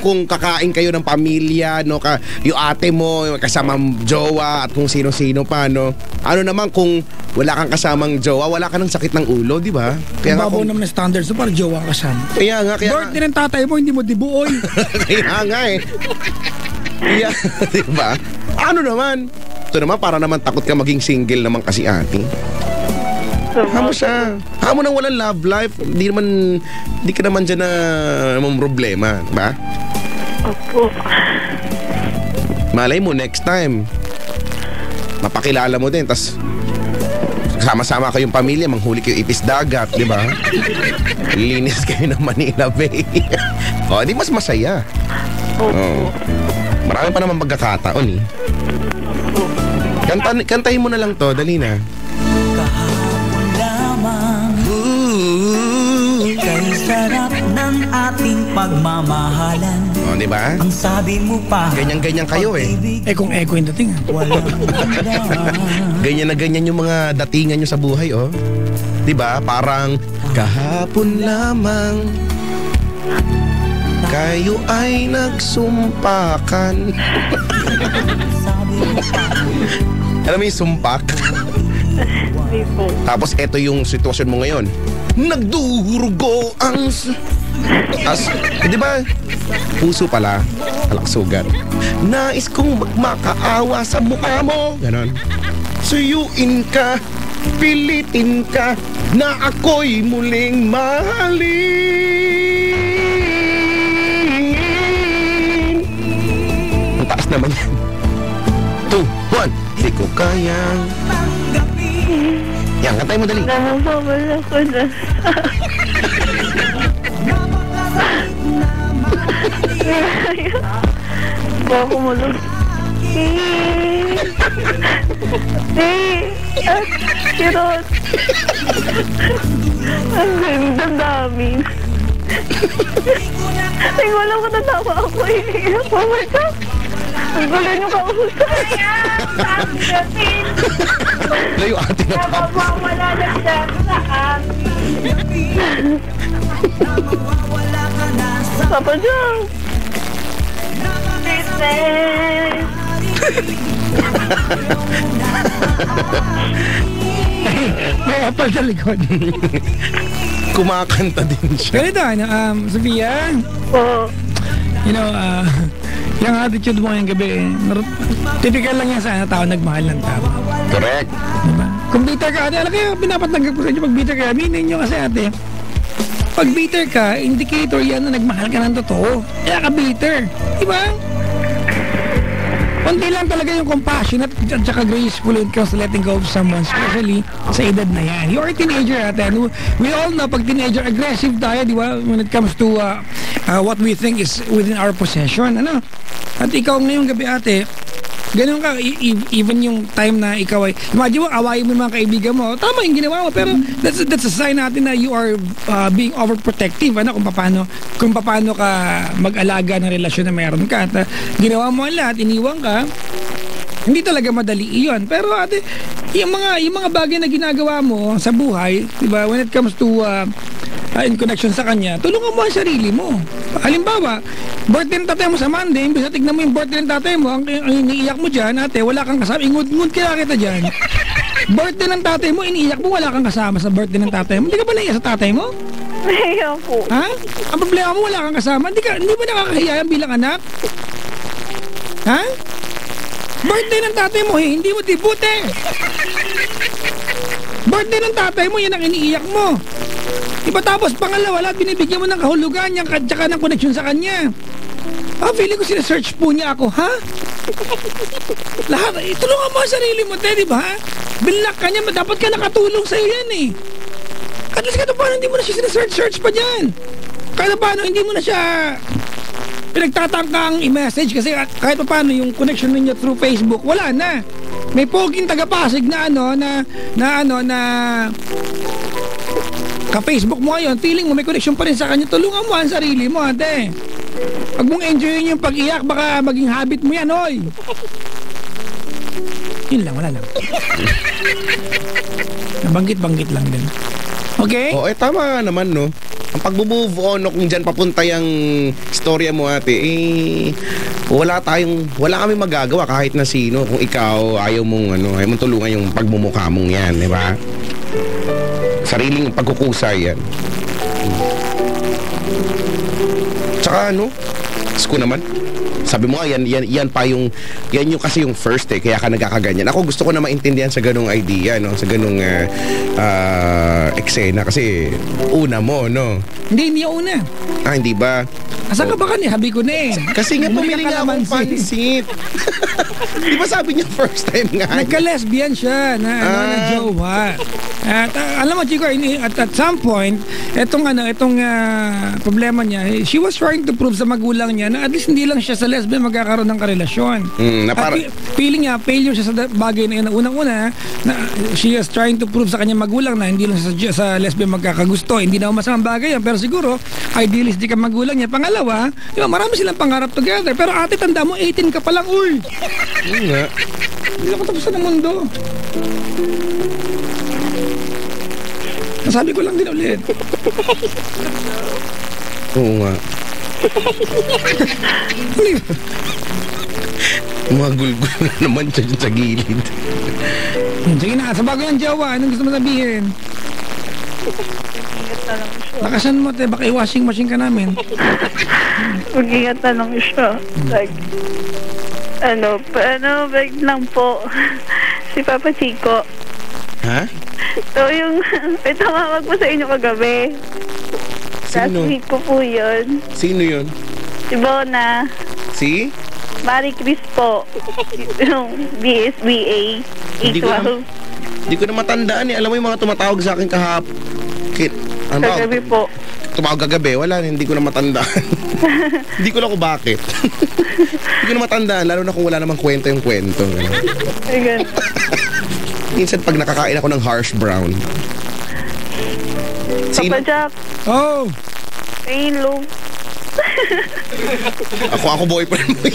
B: kung kakain kayo ng pamilya, no? Yung ate mo, yung kasamang jowa at kung sino-sino pa, no? Ano naman kung wala kang kasamang jowa, wala ka ng sakit ng ulo, di ba?
A: Kaya babaw naman ang standards so para jowa ka kasama.
B: Kaya nga.
A: Birthday ng tatay mo, hindi mo dibuoy.
B: Kaya nga Kaya, di ba? Ano naman? Ito naman, para naman takot ka maging single naman kasi ate. Hamo siya. Hamo nang walang love life. Di ka naman dyan na problema, ba?
C: Opo.
B: Malay mo, next time mapakilala mo din, tas sama-sama kayong pamilya, manghuli kayo ipis dagat, di ba? Linis kayo ng Manila Bay. O, di mas masaya.
C: Opo.
B: Marami pa naman pagkakataon eh. Kantahin mo na lang to, dali na.
E: Kay sarap ng ating pagmamahalan.
B: O, di ba?
E: Ang sabi mo pa,
B: ganyan-ganyan kayo eh.
A: Kung echo yung dating.
E: Walang
B: Ganyan na ganyan yung mga datingan nyo sa buhay, oh. Di ba? Parang kahapon lamang kayo ay nagsumpakan. Alam mo yung sumpak?
C: Hindi po.
B: Tapos eto yung sitwasyon mo ngayon. Nagdurugo ang di ba? Puso pala, sugat. Nais kong magmakaawa sa mukha mo. Ganon. Suyuin ka, pilitin ka, na ako'y muling mahalin. Ang taas naman yan. 2, 1, di ko kayang. Yan, kantay mo dali.
C: Namamawala ko na. Baka mulog. Kirot. Ang ganda namin. Tingnan wala ko natawa ako eh. Oh my God. Ang gulo nyo kausap.
B: Layo ate na
C: Namamawala na siya sa amin. Papa John.
A: May apple sa likod.
B: kumakanta din siya.
A: Ganito, Sophia.
C: Oo.
A: You know, yung attitude mo ngayong gabi, typical lang yan sa tao nagmahal ng tao.
B: Correct.
A: Diba? Kung bitter ka, ate, alam kayo, pinapatanggap ko sa inyo pag bitter ka. Aminin nyo kasi ate, pag bitter ka, indicator yan na nagmahal ka ng totoo. Kaya ka bitter. Diba? Kunti lang talaga yung compassionate at saka graceful when it comes to letting go of someone, especially sa edad na yan. You are a teenager ate. We all know pag teenager, aggressive tayo, di ba? When it comes to what we think is within our possession. Ano? At ikaw ngayong gabi ate, ganun ka, even yung time na ikaw ay, imagine mo, awayin mo yung mga kaibigan mo, tama yung ginawa mo, pero that's a sign natin na you are being overprotective, ano, kung paano ka mag-alaga ng relasyon na mayroon ka. At ginawa mo ang lahat, iniwan ka, hindi talaga madali iyon. Pero ate, yung mga bagay na ginagawa mo sa buhay, diba, when it comes to in connection sa kanya, tulungan mo ang sarili mo. Halimbawa, birthday ng tatay mo sa Monday, imbes na tignan mo yung birthday ng tatay mo, ang iniiyak mo dyan, ate, wala kang kasama, ingud-ngud kaya kita dyan. Birthday ng tatay mo, iniiyak mo, wala kang kasama sa birthday ng tatay mo. Hindi ka ba naiyak sa tatay mo?
C: Nahiya po.
A: Ha? Ang problema mo, wala kang kasama. Hindi ba nakakahiya yan bilang anak? Ha? Birthday ng tatay mo, hindi mo dibuti. Birthday ng tatay mo, yan ang iniiyak mo. Iba tapos pangalawa, lahat binibigyan mo ng kahulugan niya at saka ng connection sa kanya. Feeling ko sinasearch po niya ako, ha? Lahat, tulungan mo ang sarili mo, di ba? Bilak ka niya, dapat ka nakatulong sa'yo yan eh. At least kahit paano hindi mo na siya sinasearch pa dyan. Kahit paano hindi mo na siya pinagtatangkang i-message kasi kahit paano yung connection ninyo through Facebook, wala na. May poging taga-Pasig na ka-Facebook mo ngayon, feeling mo may connection pa rin sa kanya, tulungan mo ang sarili mo, ate. Huwag mong enjoyin yung pag-iyak, baka maging habit mo yan, oy. Yun lang, wala lang. Nabanggit-banggit lang din. Okay?
B: Tama nga naman, no? Ang pag-move on, kung dyan papunta yung storya mo, ate, wala kami magagawa kahit na sino. Kung ikaw, ayaw mong tulungan yung pagmumukha mong yan, di ba? Sariling pagkukusay yan. Tsaka ko naman. Sabi mo yan kasi yung first kaya ka nagkakaganyan. Ako gusto ko na maintindihan sa ganung idea, no? Sa ganung eksena kasi una mo, no?
A: Hindi una.
B: Hindi ba?
A: Asa ka ba kanina? Habi ko na eh.
B: Kasi nga pumili nga akong pansit. Di ba sabi niya first time nga?
A: Nagka-lesbian siya na jowa. At alam mo, Chico, at some point, etong problema niya, she was trying to prove sa magulang niya na at least hindi lang siya sa lesbian magkakaroon ng karelasyon. Feeling niya, failure siya sa bagay na yun. Unang-una, she is trying to prove sa kanya magulang na hindi lang sa lesbian magkakagusto. Hindi na masamang bagay yan, pero siguro, idealistic ang magulang niya. Pangalawa, marami silang pangarap together. Pero ate, tanda mo, 18 ka pa lang, uy.
B: Nga.
A: Hindi ako tapos na mundo. Nasabi ko lang din ulit.
B: Oo nga. Mga gulgul na naman sa gilid.
A: Sige na, sa bago yung jowa, anong gusto mo sabihin? Lakasan mo, te, baka i-washing machine ka namin.
C: Mag-ingat na lang siya. Like, bag lang po. Si Papa Chico.
B: Ha?
C: So, may tumawag po sa inyo kagabi. Last
B: Sino?
C: week po yun.
B: Sino yun?
C: Si Bona.
B: Si?
C: Marie Chris po. Yung BSBA.
B: Hindi ko na matandaan eh. Alam mo yung mga tumatawag sa akin
C: Kagabi po.
B: Tumawag kagabi. Wala, hindi ko na matandaan. Hindi ko na kung bakit. Hindi ko na matandaan, lalo na kung wala namang kwento yung kwento.
C: Ayun.
B: Minsan pag nakakain ako ng harsh brown.
C: Papa Jack.
A: Oh!
C: Hello.
B: Ako boyfriend mo.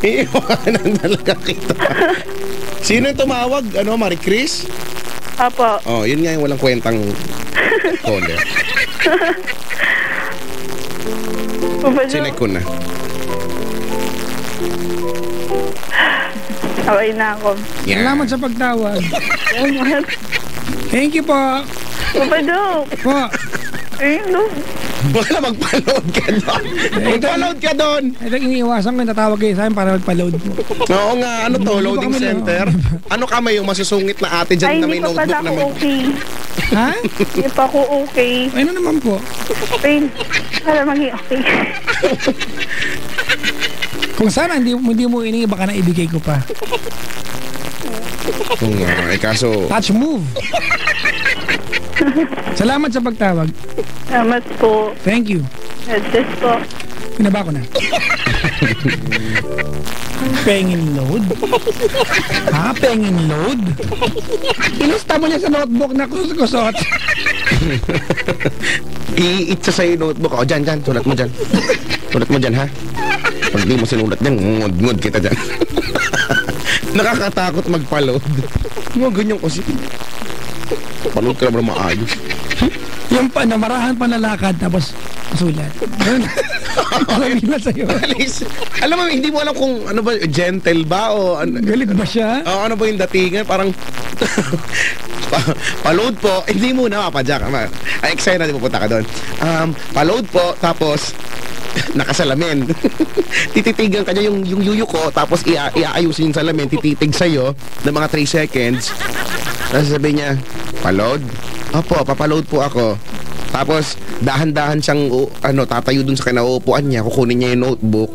B: Iiwanan talaga kita. Sino yung tumawag? Marie Chris?
C: Apo.
B: Yun nga yung walang kwentang caller.
C: Papa Jack.
B: Sinek ko na.
C: Away na ako.
B: Yeah.
A: Salamat sa pagtawag. Thank you po.
C: Papa Jack.
A: Po.
C: Hello.
B: Wala magpa-load ka doon. Magpa-load ka doon.
A: Ito iniiwasan ko, natawag kayo sa akin para magpa-load mo.
B: Oo nga, loading center. Ano ka may yung masusungit na ate dyan na may notebook na
C: may... okay.
A: Ha?
C: Hindi pa ako okay.
A: Ano naman po?
C: Pain. Para maging okay.
A: Kung sana hindi mo iningi, baka na ibigay ko pa.
B: Oo nga, kaso...
A: Touch move. Salamat sa pagtawag.
C: Salamat po.
A: Thank you.
C: Yes po.
A: Pinaba ko na. Pengin load? Ha? Pengin load? Ilusta mo niya sa notebook na kusot-kusot.
B: I-itsa sa'yo notebook. Dyan. Sulat mo dyan. Sulat mo dyan, ha? Pag di mo sinulat dyan, ngod kita dyan. Nakakatakot magpa-load. Mga ganyan kasi. Paload ka naman maayos.
A: Yung namarahan panlalakad tapos sulat. Alam nila sa'yo.
B: Alam mo, hindi mo alam kung ano ba, gentle ba o ano.
A: Galit ba siya?
B: Ano ba yung datingan? Parang pa-load po. Hindi muna, Jack. Excited na, di pupunta ka doon. Pa-load po, tapos nakasalamin. Tititigan ka niya yung yuyo ko, tapos iaayusin yung salamin, tititig sa'yo ng mga 3 seconds. Tapos sabi niya, pa-load? Opo, papaload po ako. Tapos, dahan-dahan siyang, tatayo dun sa kinauupuan niya, kukunin niya yung notebook,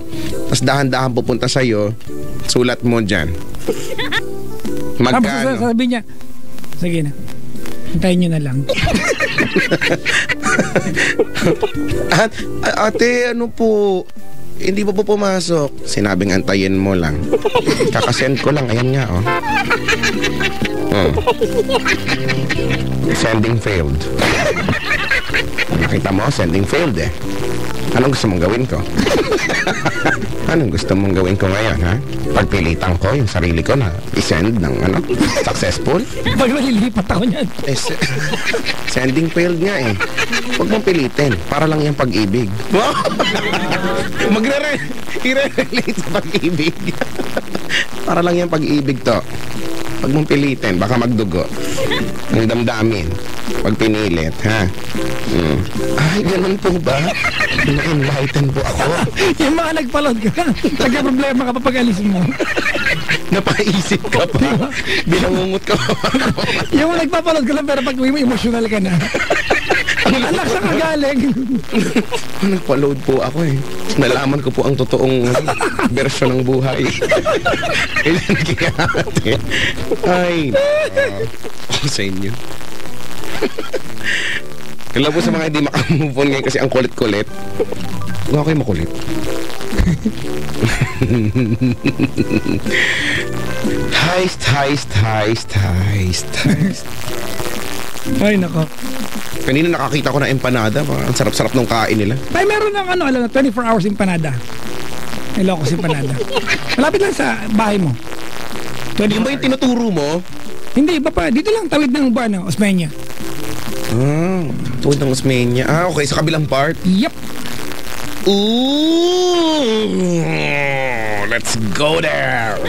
B: tapos dahan-dahan pupunta sa'yo, sulat mo dyan.
A: Tapos
B: Magkano?
A: sabi niya, sige na, hintayin nyo na lang.
B: Ate, ano po, hindi pa po pumasok. Sinabing antayin mo lang. Kakasend ko lang, ayan nga, oh. Sending failed. Nakita mo, sending failed eh. Anong gusto mong gawin ko? Anong gusto mong gawin ko ngayon, ha? Pagpilitan ko yung sarili ko na i-send ng successful?
A: Pag malilipat ako niyan.
B: Sending failed nga eh. Huwag mong pilitin. Para lang yung pag-ibig. I-relate sa pag-ibig. Para lang yung pag-ibig to. Huwag mong pilitin. Baka magdugo. Ang damdamin. Pag pinilit, ha? Ay, ganun po ba? Na-enlighten po ako.
A: Yung mga nagpaload ka, nagka-problema ka pa pag alis mo.
B: Napaisip ka pa. Binangungot ka pa.
A: Yung mga nagpapaload ka lang pero pag uwi mo, emotional ka na. Anak sa kagaling.
B: Nagpa-load po ako eh. Nalaman ko po ang totoong version ng buhay. Kailan nagkikate. Ay, ako sa inyo. Kailan po sa mga hindi makamove on ngayon kasi ang kulit-kulit. Huwag kayo makulit. Heist.
A: Ay, nako.
B: Kanina nakakita ko na empanada. Ang sarap-sarap ng kain nila.
A: Ay, meron ng 24 hours empanada. Ilocos empanada. Malapit lang sa bahay mo.
B: Yung ba yung tinuturo mo?
A: Hindi, iba pa. Dito lang, tawid ng Osmeña.
B: Tuwid ng Osmeña. Okay, sa kabilang part.
A: Yep.
B: Ooh, let's go there.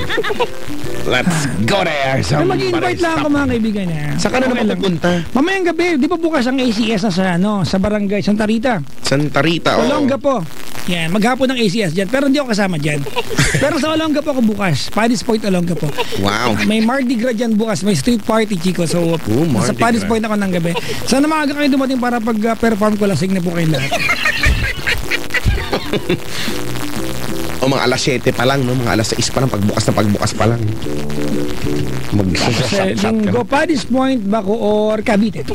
B: Let's go there.
A: Ay, mag-invite lang ako mga kaibigan niya.
B: Saan ka na naman pupunta?
A: Mamayang gabi, di ba bukas ang ACS na sa barangay Santa Rita?
B: Santa Rita, oo.
A: Olongapo. Yan, maghapon ng ACS dyan. Pero hindi ako kasama dyan. Pero sa Olongapo ako bukas. Paddy's Point, Olongapo.
B: Wow.
A: May Mardi Gras dyan bukas. May street party, Chico. So, sa
B: Mardi
A: Paddy's
B: Gras.
A: Point ako ng gabi. Sana maaga kayo dumating para pag-perform ko. Lasing na po kayo lahat.
B: O mga alas 7 pa lang, no? Mga alas 6 pa lang, pagbukas pa lang.
A: Sa Linggo, Paddy's Point, Bacoor, Cavite.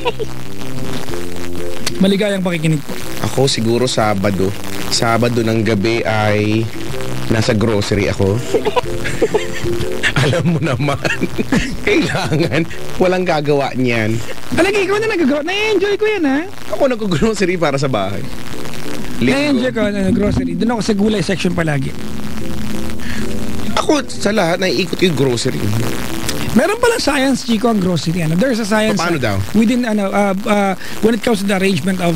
A: Maligayang pakikinig po.
B: Ako siguro Sabado. Sabado ng gabi ay nasa grocery ako. Alam mo naman, kailangan walang gagawa niyan.
A: Talaga, ikaw na nag-grocery. Na-enjoy ko yan, ha?
B: Ako nag-grocery para sa bahay.
A: Na-enjoy ko grocery. Doon ako sa gulay section palagi.
B: Ako sa lahat, naiikot yung grocery.
A: Meron palang science, Chico, ang grocery. There's a science.
B: Paano daw?
A: Within, when it comes to the arrangement of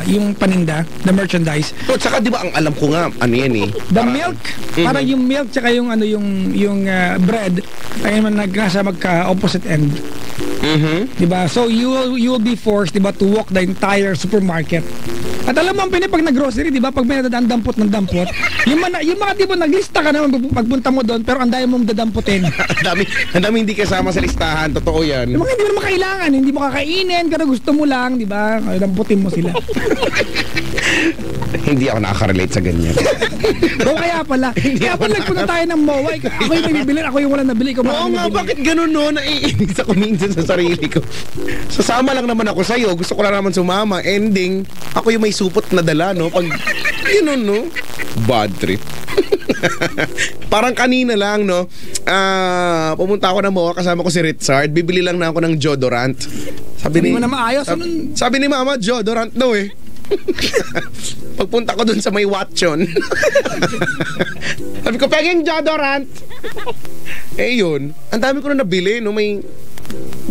A: yung paninda, the merchandise.
B: At saka di ba ang alam ko nga, ano yan eh.
A: The milk, parang yung milk tsaka yung bread ay nasa magka-opposite end. Diba? So you will be forced, diba, to walk the entire supermarket. At alam mo ang pag nag-grocery, diba, pag may nadadaan dampot ng dampot, yung mga diba, naglista ka naman pagpunta mo doon, pero ang dami mong dadamputin.
B: Ang dami hindi kasama sa listahan, totoo yan.
A: Yung mga hindi mo naman kailangan, hindi mo kakainin, pero gusto mo lang, diba, damputin mo sila.
B: Hindi ako nakaka-relate sa ganyan.
A: O kaya pala nagpunta tayo ng MOA, ako yung may bibili, ako yung walang nabili.
B: Oo nga, bakit ganun no? Naiinis ako minsan sa sarili ko. Sasama lang naman ako sa'yo, gusto ko lang naman sumama. Ending, ako yung may supot na dala, no? Pag, yun no? Bad trip. Parang kanina lang, no? Pumunta ako ng MOA, kasama ko si Richard. Bibili lang na ako ng deodorant.
A: Sabi mo na maayos.
B: Sabi ni Mama, deodorant daw eh. Pagpunta ko dun sa may Watson. Sabi ko, peging deodorant. Eh yun, ang dami ko na nabili, no?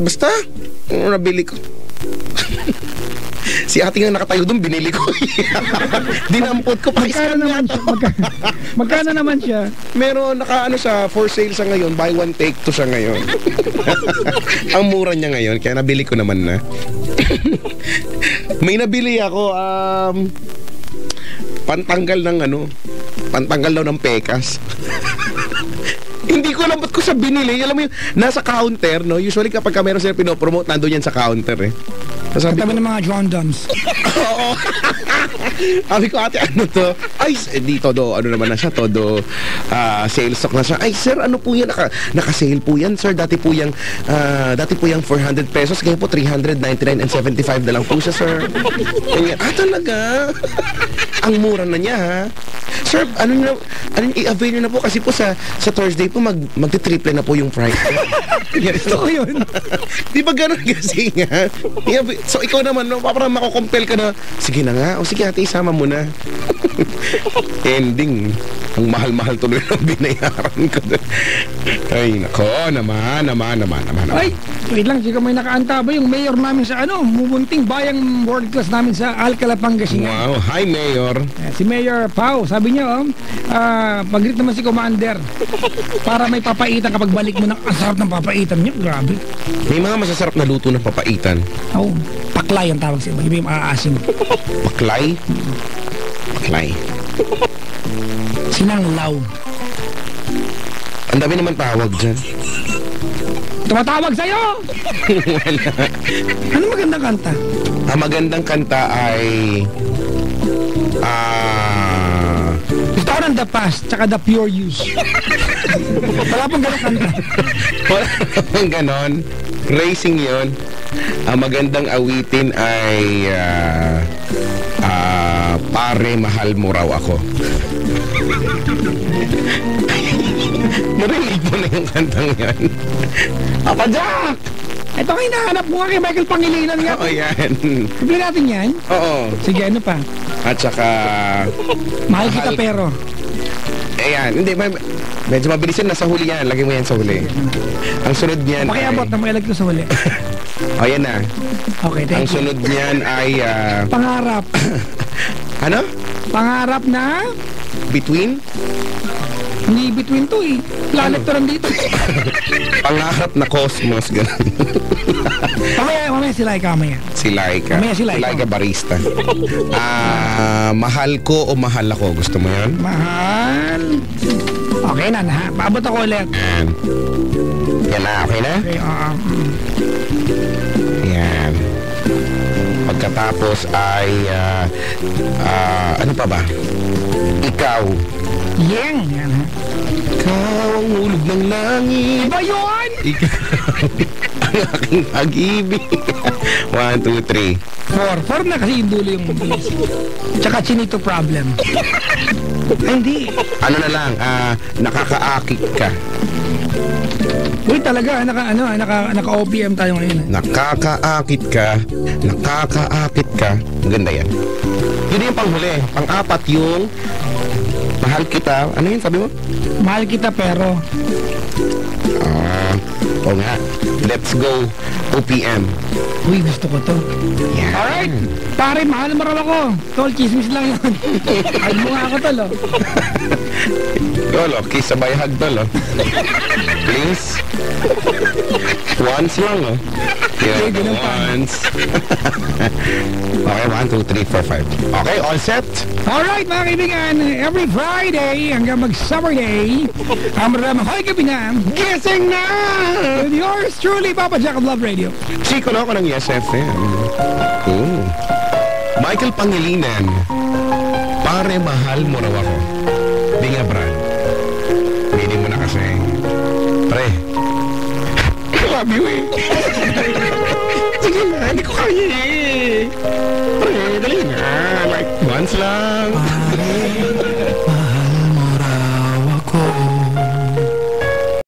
B: Basta, ano nabili ko? Si ate nga nakatayo doon, binili ko. Dinampot ko pa.
A: Magkano naman siya?
B: Meron, siya, for sale sa ngayon. Buy one, take two siya ngayon. Ang mura niya ngayon, kaya nabili ko naman na. May nabili ako, pantanggal daw ng pekas. Hindi ko alam ba't ko siya binili. Alam mo yun, nasa counter, no? Usually kapag meron sila pinopromote, nandun yan sa counter, eh. Sabi
A: Katabi
B: ko,
A: ng mga John Duns.
B: oo. Sabi ko, ate, ano to? Ay, di todo, ano naman na siya, todo sales stock na siya. Ay, sir, ano po yan? Naka-sale po yan, sir. Dati po yung 400 pesos, ngayon po 399 and 75 na lang po siya, sir. Ganyan. Talaga? Ang mura na niya, ha? Sir, i-avail nyo na po kasi po sa Thursday po magti-triple na po yung price. Yes,
A: Oo yun.
B: Di ba ganun kasi nga? So ikaw naman, no, parang makukompel ka na, sige na nga, o sige ate, isama mo na. Ending, ang mahal-mahal tuloy ng binayaran ko. Ay, nako, naman.
A: Ay, wait lang, chika, may nakaantabay yung mayor namin sa mubunting bayang world class namin sa Alcala, Pangasinan.
B: Wow, hi Mayor.
A: Si Mayor Pau, sabi niya, pag-greet naman si Commander para may papaitan kapag balik mo ng ang sarap ng papaitan niya. Grabe.
B: May mga masasarap na luto ng papaitan.
A: Paklay ang tawag siya. Iba yung aasin.
B: Paklay? Paklay.
A: Sinanglaw.
B: Ang dami naman tawag dyan.
A: Tumatawag sa'yo!
B: Wala.
A: Ano magandang kanta?
B: Ang magandang kanta ay...
A: Gusto ko ng The Past, tsaka The Pure Use. Wala pong ganang kanta.
B: Wala pong ganon. Racing yon. Ang magandang awitin ay... Pare, mahal mo raw ako. Narinig mo na yung kantang yan. Papa Jack!
A: Ito ang hinahanap mo nga kay Michael Pangilinan nga.
B: Oo, yan.
A: Bibili natin yan?
B: Oo.
A: Sige, ano pa?
B: At saka...
A: Mahal kita pero.
B: Ayan, hindi, medyo mabilis yun, nasa huli yan. Lagay mo yan sa huli. Ang sunod niyan
A: Pakiabot na mailag ko sa huli.
B: O, yan na.
A: Okay, thank
B: Ang
A: you.
B: sunod niyan ay...
A: Pangarap.
B: Ano?
A: Pangarap na?
B: Between?
A: Hindi between to eh. Planet to nandito.
B: Pangarap na cosmos, gano'n.
A: Mamaya si Laika, mamaya.
B: Si Laika.
A: Mamaya si Laika.
B: Barista. Mahal ko o mahal ako? Gusto mo yan?
A: Mahal. Okay na, ha? Paabot ako ulit.
B: Yan. Yan na, okay na?
A: Okay,
B: Yan. Pagkatapos ay ano pa ba? Ikaw.
A: Yang. Yan, ha?
B: Ikaw ang ulog ng langit.
A: Iba yun!
B: Ikaw ang aking pag-ibig. 1, 2, 3.
A: 4 na kasi yung dulo yung mabilis. Tsaka chinito problem. Ay, hindi.
B: Ano na lang, nakakaakit ka.
A: Uy, talaga, naka-OPM tayo ngayon.
B: Nakakaakit ka. Nakakaakit ka. Maganda yan. Yun yung panghuli. Pang-apat yung mahal kita. Ano yun sabi mo?
A: Mahal kita pero.
B: O nga. Let's go. OPM.
A: Uy, gusto ko to.
B: Yan.
A: Alright. Pare, mahal mo raw ako. Tol, chismis lang yun. Ay mo nga ako, tol.
B: Lolo, kiss sabay hug tol, oh. Please. Once lang, oh. Yeah,
A: ganun pa.
B: once. Okay, 1, 2, 3, 4, 5. Okay, all set?
A: Alright, mga kaibigan. Every Friday hanggang mag-Summer Day, ang maraming hoy gabi na, gising na! With yours truly, Papa Jack of Love Radio.
B: Chico na ako ng Yes FM. Ooh. Michael Pangilinan. Pare, mahal mo raw ako. Di nga, Brad. Hindi mo na kasi. Pre. I love you eh. Sige na, hindi ko kaya eh. Pre, dali na. Like, once lang.